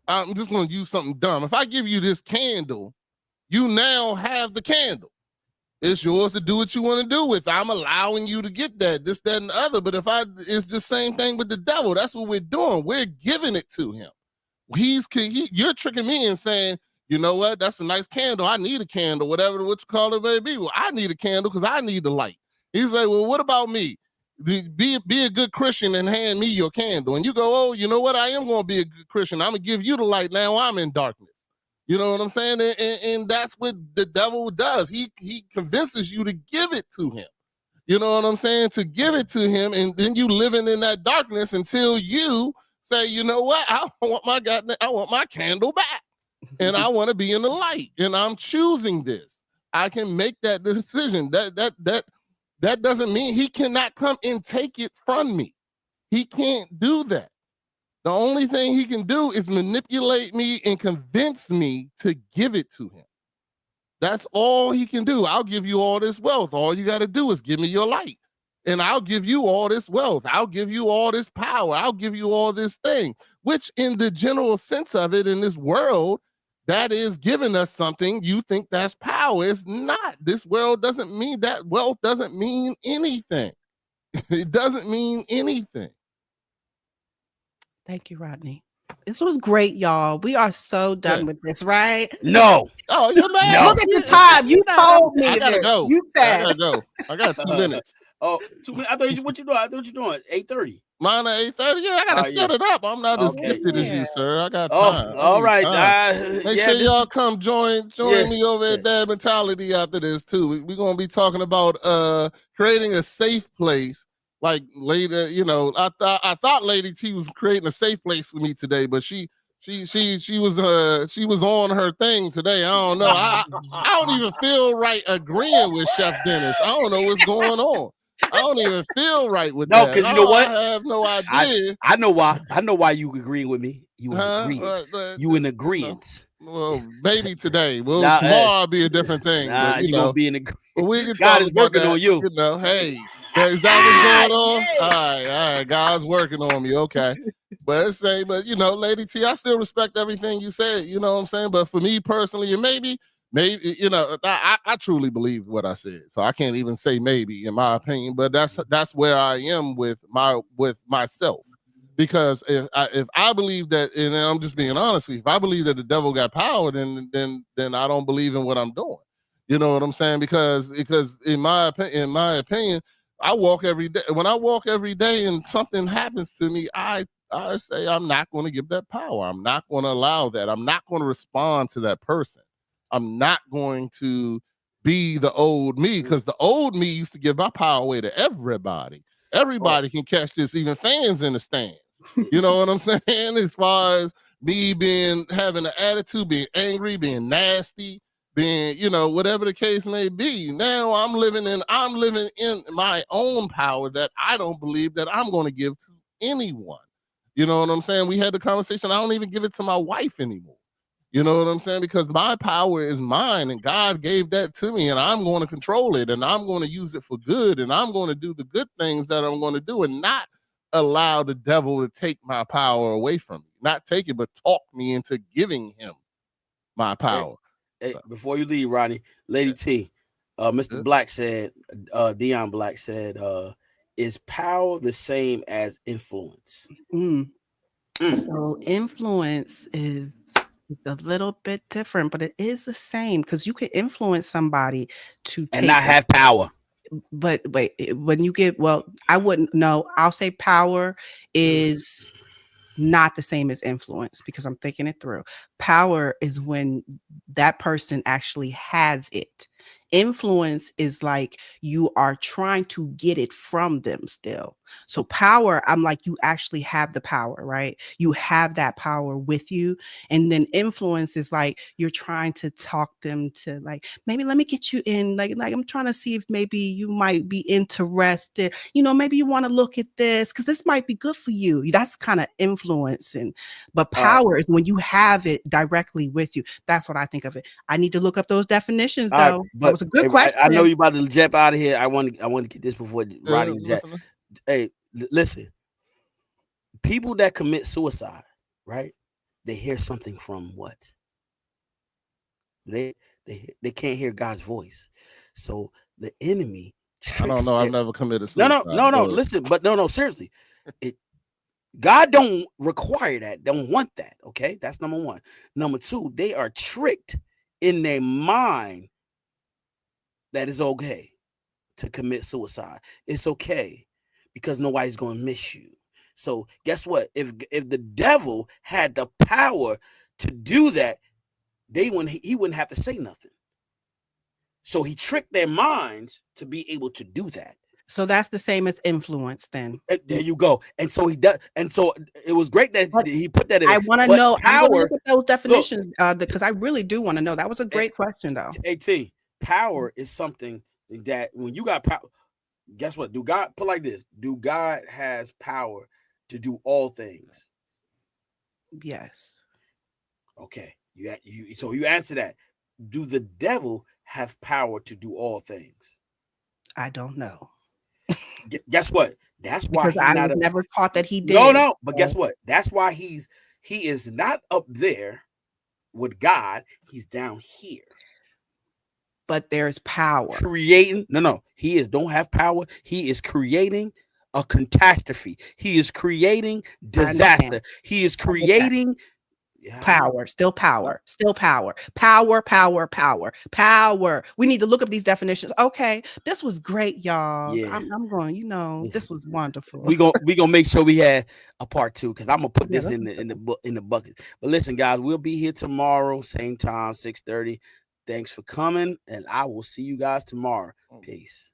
I'm just going to use something dumb. If I give you this candle, you now have the candle. It's yours to do what you want to do with. I'm allowing you to get that, this, that, and the other. But it's the same thing with the devil. That's what we're doing. We're giving it to him. You're tricking me and saying, you know what? That's a nice candle. I need a candle, what you call it may be. Well, I need a candle because I need the light. He's like, well, what about me? Be a good Christian and hand me your candle. And you go, oh, you know what? I am going to be a good Christian. I'm going to give you the light. Now I'm in darkness. You know what I'm saying? And that's what the devil does. He convinces you to give it to him. You know what I'm saying? To give it to him, and then you living in that darkness until you say, you know what? I want my candle back, and I want to be in the light, and I'm choosing this. I can make that decision. That doesn't mean he cannot come and take it from me. He can't do that. The only thing he can do is manipulate me and convince me to give it to him. That's all he can do. I'll give you all this wealth. All you got to do is give me your light. And I'll give you all this wealth. I'll give you all this power. I'll give you all this thing, which in the general sense of it in this world, that is giving us something. You think that's power. It's not. This world doesn't mean that. Wealth doesn't mean anything. It doesn't mean anything. Thank you, Rodney. This was great, y'all. We are so done with this, right? No. Oh, you're mad. No. Look at the time. You told me I gotta this. go. You I said. gotta go. I got 2 minutes. Oh, 2 minutes. I thought what you doing? I thought you doing 8:30. Mine at 8:30. Yeah, I gotta set it up. I'm not as Okay. gifted as you, sir. I got Oh, time. all right. Make Yeah, sure this y'all is- come join me over at Dad Mentality after this too. We're gonna be talking about creating a safe place. Like later, you know, I thought Lady T was creating a safe place for me today, but she was on her thing today. I don't know. I don't even feel right agreeing with Chef Dennis. I don't know what's going on. I don't even feel right with that. No, because you know what? I have no idea. I know why. I know why you agree with me. You in agreement. You in No. agreement. Well, maybe today. Well, Nah, tomorrow I'll be a different thing. Nah, but, you gonna be in agreement. we can God talk is about working that, on you. You know, hey, is that what's going on? Yeah. All right, God's working on me. Okay. But you know, Lady T, I still respect everything you said, you know what I'm saying? But for me personally, and maybe, you know, I truly believe what I said. So I can't even say maybe in my opinion, but that's where I am with myself. Because if I believe that, and I'm just being honest with you, if I believe that the devil got power, then I don't believe in what I'm doing. You know what I'm saying? Because in my opinion, I walk every day. When I walk every day and something happens to me, I I say I'm not going to give that power. I'm not going to allow that. I'm not going to respond to that person. I'm not going to be the old me, because the old me used to give my power away to everybody. Everybody can catch this, even fans in the stands. You know what I'm saying? As far as me having an attitude, being angry, being nasty, being, whatever the case may be. Now I'm living in my own power that I don't believe that I'm going to give to anyone. You know what I'm saying? We had the conversation. I don't even give it to my wife anymore. You know what I'm saying? Because my power is mine and God gave that to me, and I'm going to control it, and I'm going to use it for good, and I'm going to do the good things that I'm going to do, and not allow the devil to take my power away from me. Not take it, but talk me into giving him my power. Hey, before you leave, Rodney, Lady T, Mr. Black said, Dion Black said, is power the same as influence? So influence is a little bit different, but it is the same, because you can influence somebody to and not have power. But wait, when you get, I wouldn't know. I'll say power is not the same as influence, because I'm thinking it through. Power is when that person actually has it. Influence is like you are trying to get it from them still. So power, I'm like, you actually have the power, right? You have that power with you. And then influence is like you're trying to talk them to, like, maybe let me get you in, like I'm trying to see if maybe you might be interested. Maybe you want to look at this because this might be good for you. That's kind of influencing. But power is when you have it directly with you. That's what I think of it. I need to look up those definitions, though. That was a good question. I know you about to jump out of here. I want to get this before Rodney jet. Hey, listen. People that commit suicide, right? They hear something from what? They can't hear God's voice. So the enemy I don't know. I've never committed suicide. No. Listen, but no. Seriously, God don't require that. Don't want that. Okay, that's number one. Number two, they are tricked in their mind that it's okay to commit suicide. It's okay because nobody's going to miss you. So guess what? If the devil had the power to do that, he wouldn't have to say nothing. So he tricked their minds to be able to do that. So that's the same as influence then. There you go. And so he does. And so it was great that he put that in. I want to know power. Look at those definitions because I really do want to know. That was a great question, though. AT, power is something that when you got power, guess what? Do God put like this? Do God has power to do all things? Yes. Okay. So you answer that. Do the devil have power to do all things? I don't know. Guess what? That's why because I never taught that he did. No. But guess what? That's why he is not up there with God. He's down here. But there's power. Creating. No. He don't have power. He is creating a catastrophe. He is creating disaster. He is creating power. Still power. We need to look up these definitions. Okay, this was great, y'all. Yeah. I'm going, this was wonderful. we gonna make sure we had a part 2 because I'm gonna put this in the bucket. But listen, guys, we'll be here tomorrow, same time, 6:30. Thanks for coming, and I will see you guys tomorrow. Peace.